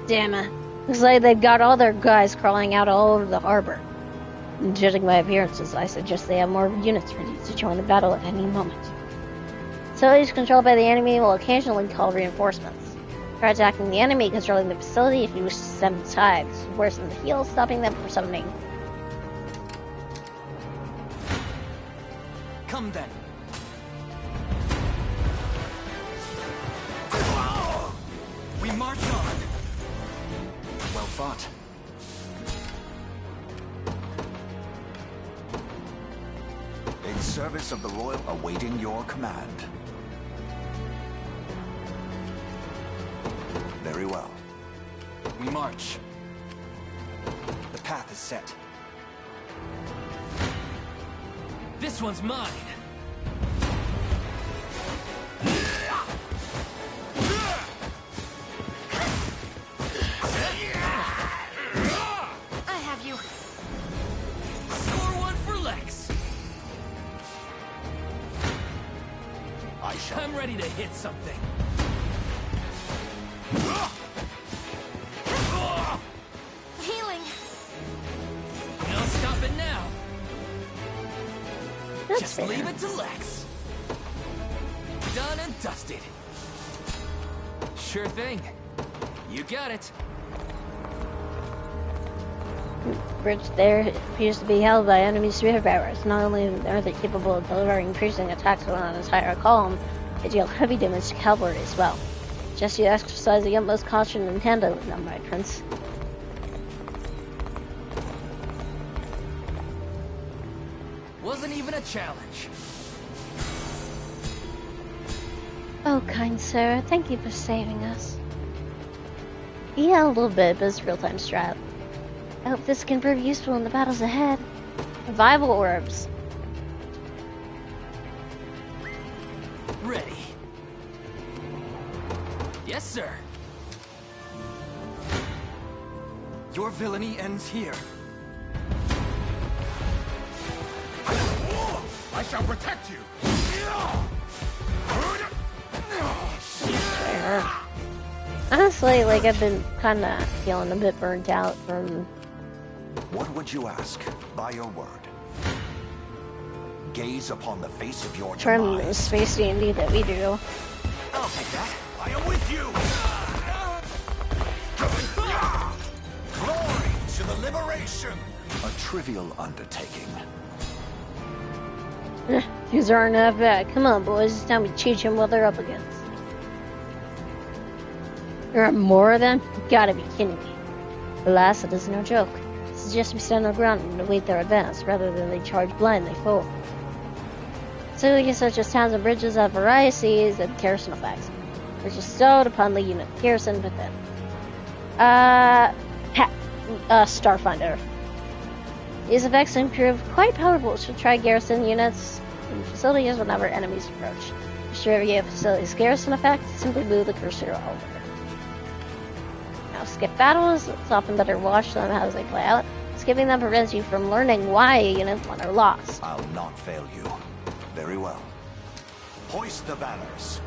Damn it. Looks like they've got all their guys crawling out all over the harbor. And judging by appearances, I suggest they have more units ready to join the battle at any moment. Facilities controlled by the enemy will occasionally call reinforcements. Try attacking the enemy controlling the facility if you wish to stem the tides. Worsen the heal, stopping them from summoning. Come then. We march on. Well fought. In service of the Royal, awaiting your command. Very well. We march. The path is set. This one's mine. I have you. Score one for Lex. I'm ready to hit something. Healing. No stopping now. That's Just fair. leave it to Lex. Done and dusted. Sure thing. You got it. bridge there appears to be held by enemy superpowers. Not only are they capable of delivering piercing attacks on an entire column, they deal heavy damage to cavalry as well. Just you exercise the utmost caution in handling them, my prince. Wasn't even a challenge. Oh, kind sir, thank you for saving us. Yeah, a little bit, but it's real-time strat. I hope this can prove useful in the battles ahead. Revival orbs. Ready. Yes, sir. Your villainy ends here. I shall protect you. Honestly, like, I've been kind of feeling a bit burnt out from... What would you ask by your word? Gaze upon the face of your from the space D&D that we do. I'll take that. I am with you. Glory to the liberation. A trivial undertaking. These aren't that bad. Come on, boys. It's time we teach them what they're up against. There are more of them? You gotta be kidding me. Alas, it is no joke. I suggest we stand on the ground and await their advance, rather than they charge blindly forward. Facilities such as towns and bridges have varieties and garrison effects, which is bestowed upon the unit garrison within. Starfinder. These effects can prove quite powerful to try garrison units and facilities whenever enemies approach. To review a facility's garrison effect, simply move the cursor over. Now, skip battles. It's often better to watch them as they play out. Skipping them prevents you from learning why a unit won or lost. I'll not fail you. Very well. Hoist the banners.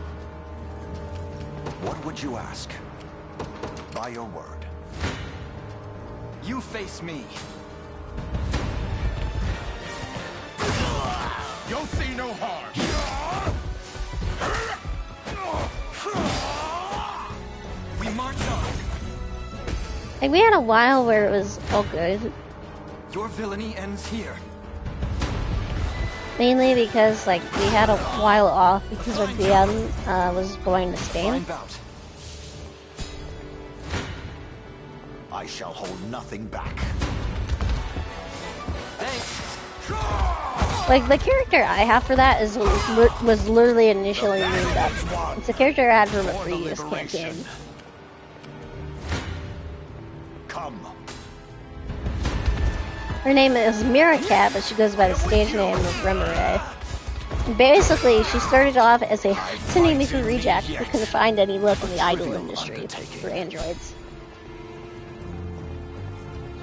What would you ask? By your word. You face me. You'll see no harm. We march on. Like, we had a while where it was all good. Your villainy ends here. Mainly because, like, we had a while off because our DM was going to Spain. I shall hold nothing back. Thanks. Like, the character I have for that was literally initially named up. It's a character I had from a previous campaign. Come. Her name is Miracat, but she goes by the stage name of Remare. Basically, she started off as a Cinemaker reject who couldn't find any work in the idol industry for androids.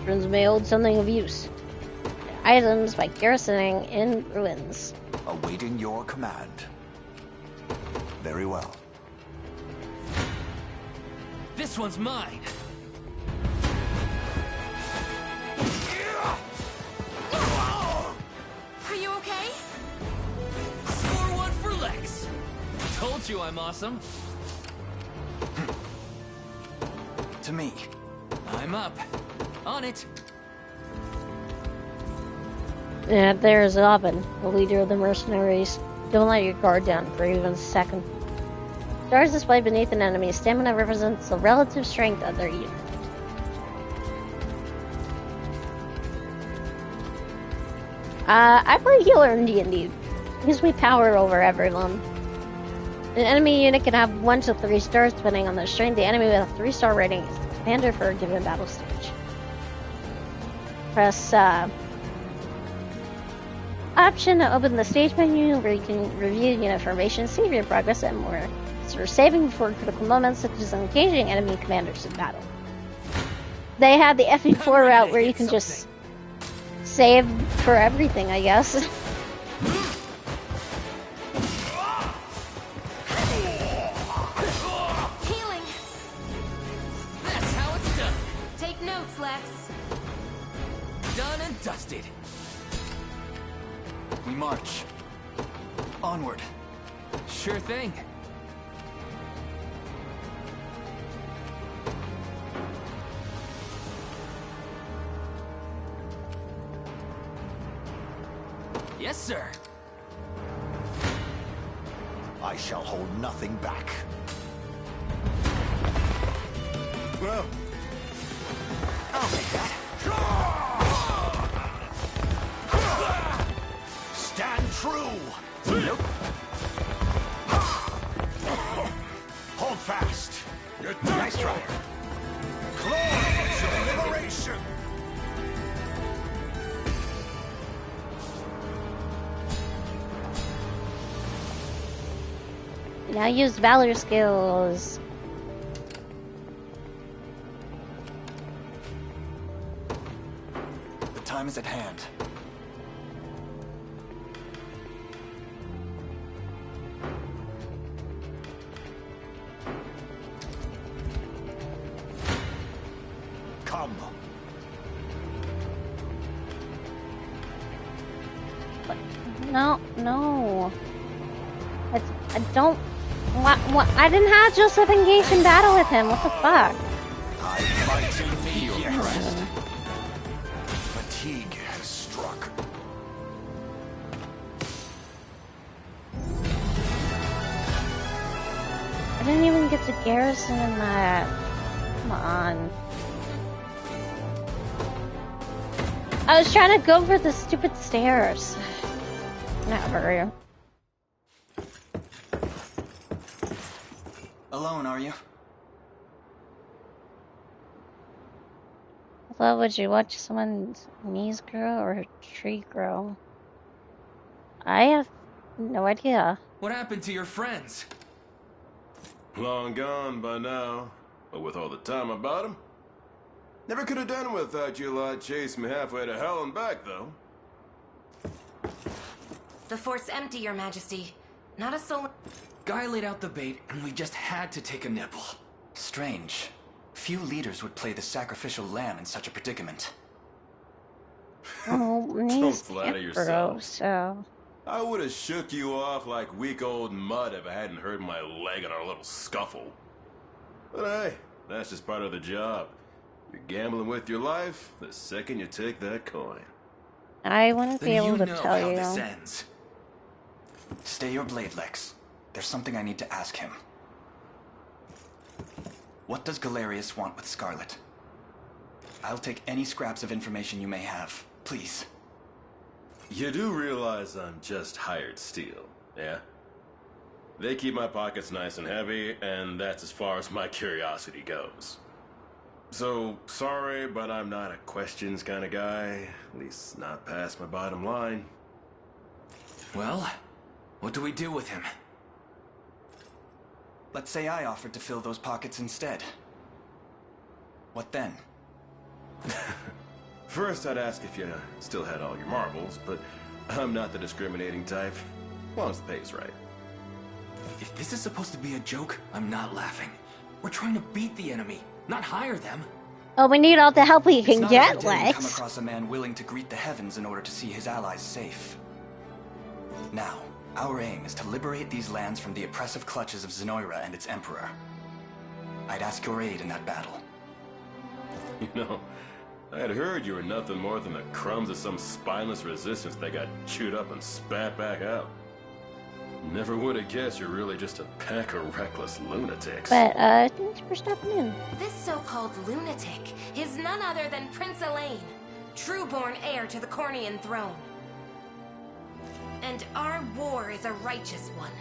Friends may hold something of use. Items by garrisoning in ruins. Awaiting your command. Very well. This one's mine. Are you okay? Score one for Lex. Told you I'm awesome. To me. I'm up. On it. Yeah, there's Oben, the leader of the mercenaries. Don't let your guard down for even a second. Stars displayed beneath an enemy's stamina represents the relative strength of their unit. I play healer in D&D. Gives me power over everyone. An enemy unit can have 1 to 3 stars depending on their strength. The enemy with a 3-star rating is the commander for a given battle stage. Press option to open the stage menu where you can review unit formation, save your progress, and more. So for saving before critical moments such as engaging enemy commanders in battle. They had the FE4 route where you can just save for everything, I guess. Healing. That's how it's done. Take notes, Lex. Done and dusted. We march. Onward. Sure thing. Yes, sir. I shall hold nothing back. Well, I'll take that. Stand true! Nope. Hold fast! Nice try. Claws of liberation! Now use valor skills. The time is at hand. Come. No, no. I don't. What? I didn't have Joseph engaged in battle with him. What the fuck? I fight to meet your rest. Fatigue has struck. I didn't even get to garrison in that. Come on. I was trying to go for the stupid stairs. Never. Alone, are you? Well, would you watch someone's knees grow or a tree grow? I have no idea. What happened to your friends? long gone by now. But with all the time about them, never could have done without you lot chasing me halfway to hell and back, though. The fort's empty, Your Majesty. Not a soul. Guy laid out the bait, and we just had to take a nibble. Strange. Few leaders would play the sacrificial lamb in such a predicament. Oh, Don't flatter yourself. So. I would have shook you off like weak old mud if I hadn't hurt my leg in our little scuffle. But hey, that's just part of the job. You're gambling with your life the second you take that coin. I wouldn't be able to know tell how you. this ends. Stay your blade, Lex. There's something I need to ask him. What does Galerius want with Scarlet? I'll take any scraps of information you may have. Please. You do realize I'm just hired steel, yeah? They keep my pockets nice and heavy, and that's as far as my curiosity goes. So, sorry, but I'm not a questions kind of guy. At least not past my bottom line. Well, what do we do with him? Let's say I offered to fill those pockets instead. What then? First, I'd ask if you still had all your marbles, but I'm not the discriminating type. As long as the pay's right. If this is supposed to be a joke, I'm not laughing. We're trying to beat the enemy, not hire them. Oh, we need all the help we can It's not get, every day you come Lex. across a man willing to greet the heavens in order to see his allies safe. Now, our aim is to liberate these lands from the oppressive clutches of Zenoira and its emperor. I'd ask your aid in that battle. You know, I had heard you were nothing more than the crumbs of some spineless resistance that got chewed up and spat back out. Never would have guessed you're really just a pack of reckless lunatics. But, thanks for stopping in. This so-called lunatic is none other than Prince Elaine, true-born heir to the Cornian throne. And our war is a righteous one.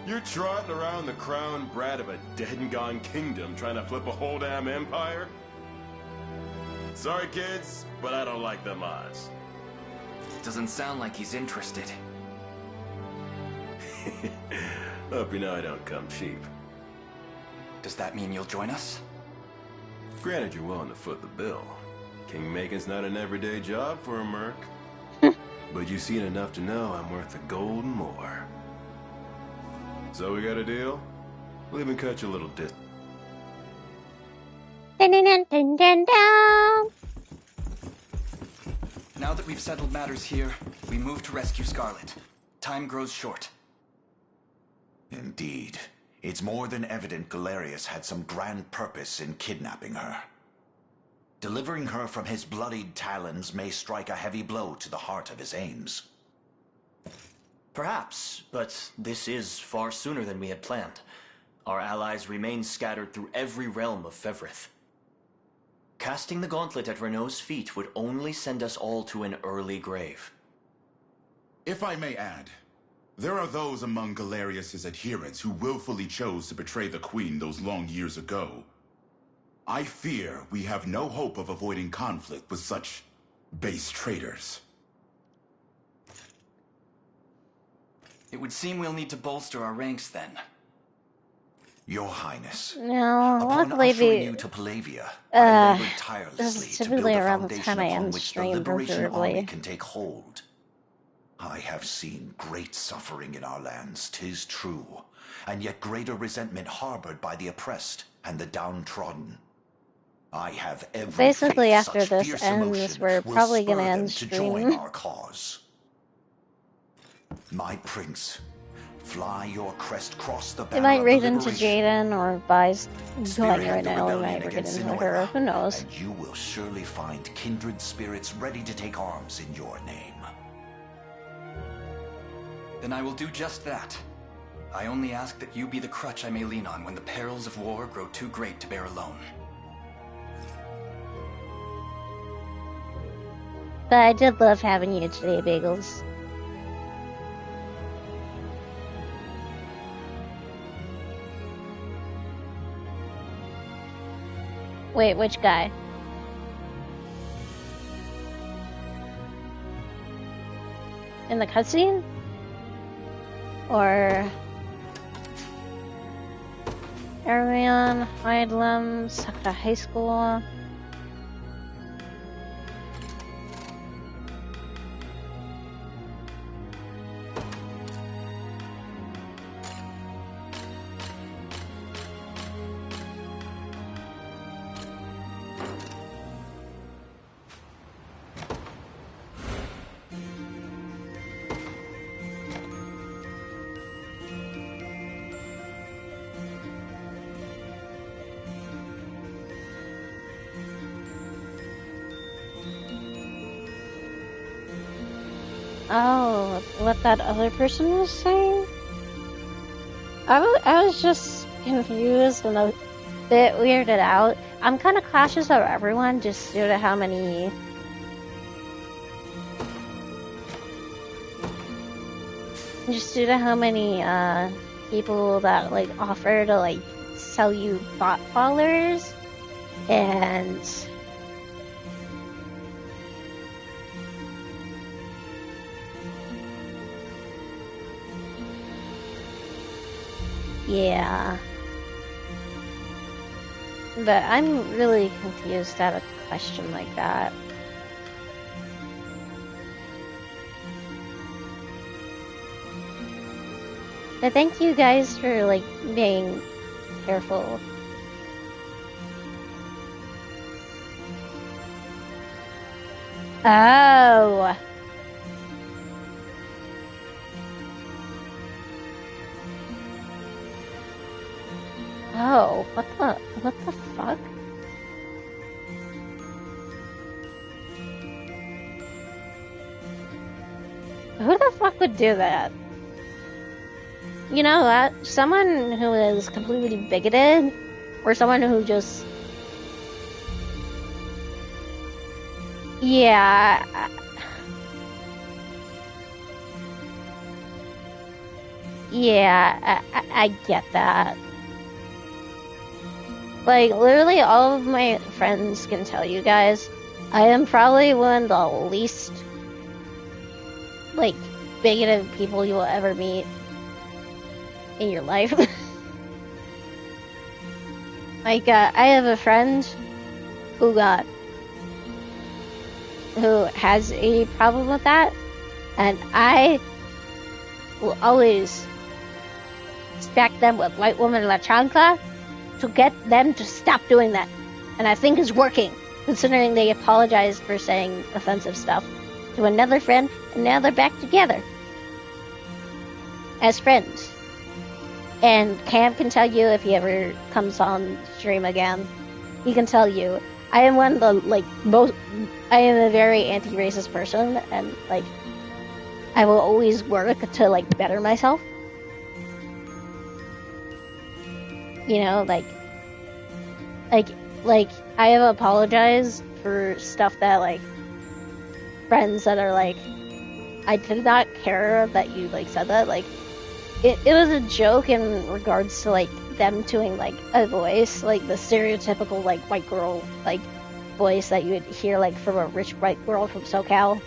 You're trotting around the crown brat of a dead and gone kingdom trying to flip a whole damn empire? Sorry, kids, but I don't like them odds. Doesn't sound like he's interested. Hope you know I don't come cheap. Does that mean you'll join us? Granted, you're willing to foot the bill. King-making's not an everyday job for a merc. But you've seen enough to know I'm worth the gold and more. So we got a deal? We'll even cut you a little distance. Now that we've settled matters here, we move to rescue Scarlet. Time grows short. Indeed. It's more than evident Galerius had some grand purpose in kidnapping her. Delivering her from his bloodied talons may strike a heavy blow to the heart of his aims. Perhaps, but this is far sooner than we had planned. Our allies remain scattered through every realm of Fevrith. Casting the gauntlet at Renault's feet would only send us all to an early grave. If I may add, there are those among Galerius' adherents who willfully chose to betray the Queen those long years ago. I fear we have no hope of avoiding conflict with such base traitors. It would seem we'll need to bolster our ranks then. Your Highness, No, upon luckily ushering you to Palavia, I labored this tirelessly is to build typically a around the foundation time I upon end which the stream, Liberation Army preferably. can take hold. I have seen great suffering in our lands, 'tis true, and yet greater resentment harbored by the oppressed and the downtrodden. I have every Basically, faith after such this fierce ends, emotion we're will probably spur gonna them end to join stream. our cause. My prince, fly your crest, cross the They banner might of raid the into liberation. Jaden or buys going Spearhead right the now. We rebellion might raid against into her. Zenoira, Who knows? and you will surely find kindred spirits ready to take arms in your name. Then I will do just that. I only ask that you be the crutch I may lean on when the perils of war grow too great to bear alone. But I did love having you today, Bagels. Wait, which guy? In the cutscene? Or... Arian, Hydelum, Sakura High School... Oh, what that other person was saying? I was just confused and a bit weirded out. I'm kind of cautious of everyone just due to how many... Just due to how many, people that, like, offer to, like, sell you bot followers. And... Yeah. But I'm really confused at a question like that. But thank you guys for, like, being careful. Oh! Oh, what the fuck? Who the fuck would do that? You know what? Someone who is completely bigoted, or someone who just... Yeah... Yeah, I get that. Like, literally all of my friends can tell you guys, I am probably one of the least, like, bigoted people you will ever meet in your life. Like, I have a friend who has a problem with that, and I will always stack them with White Woman La Chancla to get them to stop doing that. And I think it's working, considering they apologized for saying offensive stuff to another friend, and now they're back together as friends. And Cam can tell you if he ever comes on stream again. He can tell you, I am one of the, like, I am a very anti-racist person, and, like, I will always work to, like, better myself. You know, like, I have apologized for stuff that, like, friends that are like, I did not care that you, like, said that, like, it was a joke in regards to, like, them doing, like, a voice, like, the stereotypical, like, white girl, like, voice that you would hear, like, from a rich white girl from SoCal.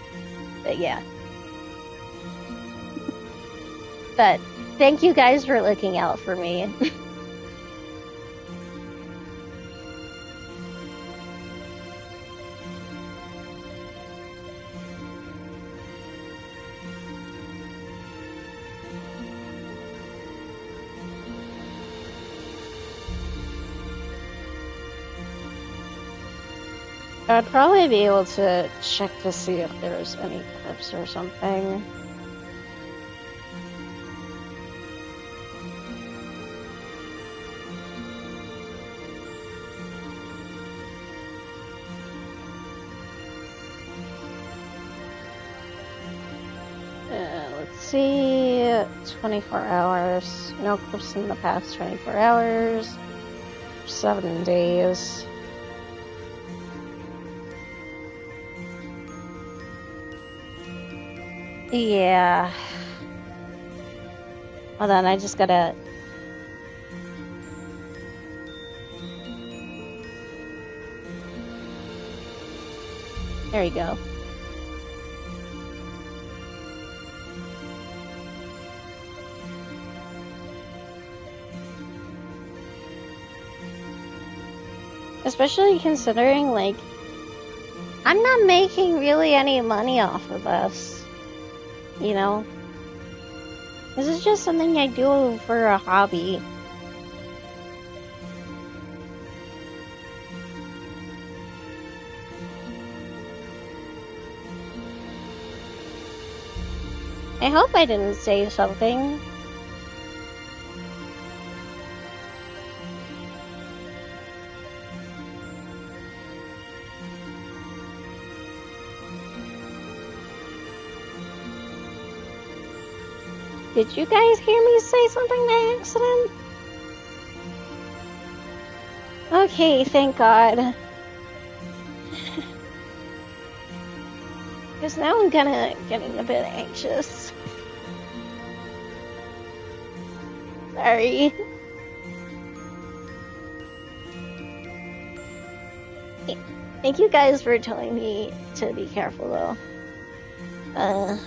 But, yeah. But, thank you guys for looking out for me. I'd probably be able to check to see if there's any clips or something. Let's see, 24 hours. No clips in the past 24 hours. 7 days. Yeah. Hold on, I just gotta... There you go. Especially considering, like, I'm not making really any money off of this. You know? This is just something I do for a hobby. I hope I didn't say something. Did you guys hear me say something by accident? Okay, thank God. Because now I'm getting a bit anxious. Sorry. Thank you guys for telling me to be careful, though.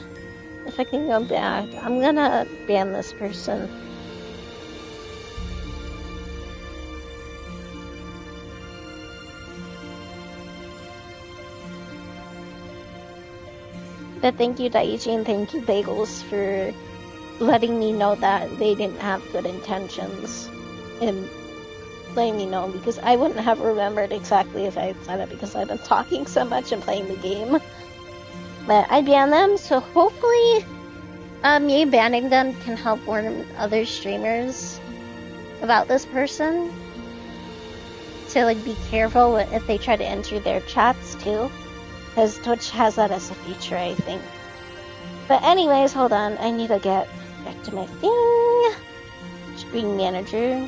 If I can go back, I'm gonna ban this person. But thank you, Daiichi, and thank you, Bagels, for letting me know that they didn't have good intentions. And letting me know, because I wouldn't have remembered exactly if I had said it, because I've been talking so much and playing the game. But I banned them, so hopefully me banning them can help warn other streamers about this person. To, like, be careful if they try to enter their chats, too. Because Twitch has that as a feature, I think. But anyways, hold on. I need to get back to my thing. Screen manager.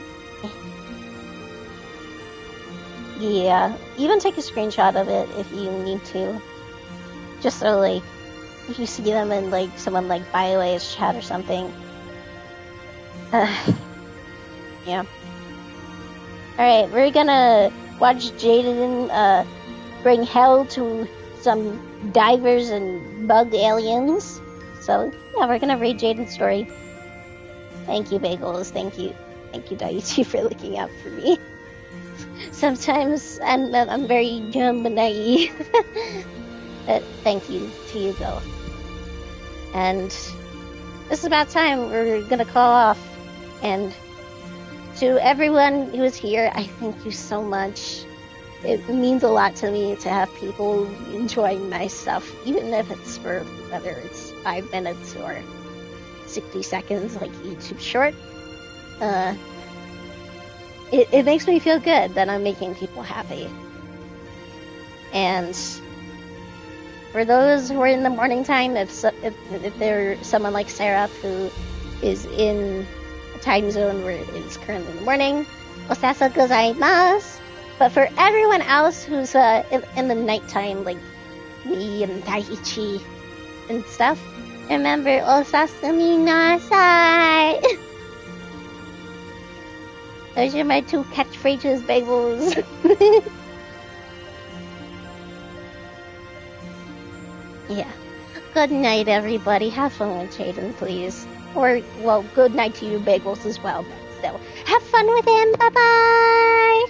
Yeah, even take a screenshot of it if you need to. Just so, like, if you see them in, like, someone, like, BioA's chat or something. Yeah. Alright, we're gonna watch Jaden, bring hell to some divers and bug aliens. So, yeah, we're gonna read Jaden's story. Thank you, Bagels. Thank you, Daiichi, for looking out for me. Sometimes I'm very dumb and naive. But thank you to you both. And this is about time. We're gonna call off. And to everyone who is here, I thank you so much. It means a lot to me to have people enjoying my stuff, even if it's for whether it's 5 minutes or 60 seconds like YouTube Short. It makes me feel good that I'm making people happy. And for those who are in the morning time, if there's someone like Seraph who is in a time zone where it's currently in the morning, osasu gozaimasu. But for everyone else who's in the nighttime, like me and Daiichi and stuff, remember osasumi nasai. Those are my 2 catchphrases, bagels. Yeah. Good night, everybody. Have fun with Jaden, please. Or, well, good night to you, bagels, as well. But still, have fun with him. Bye-bye!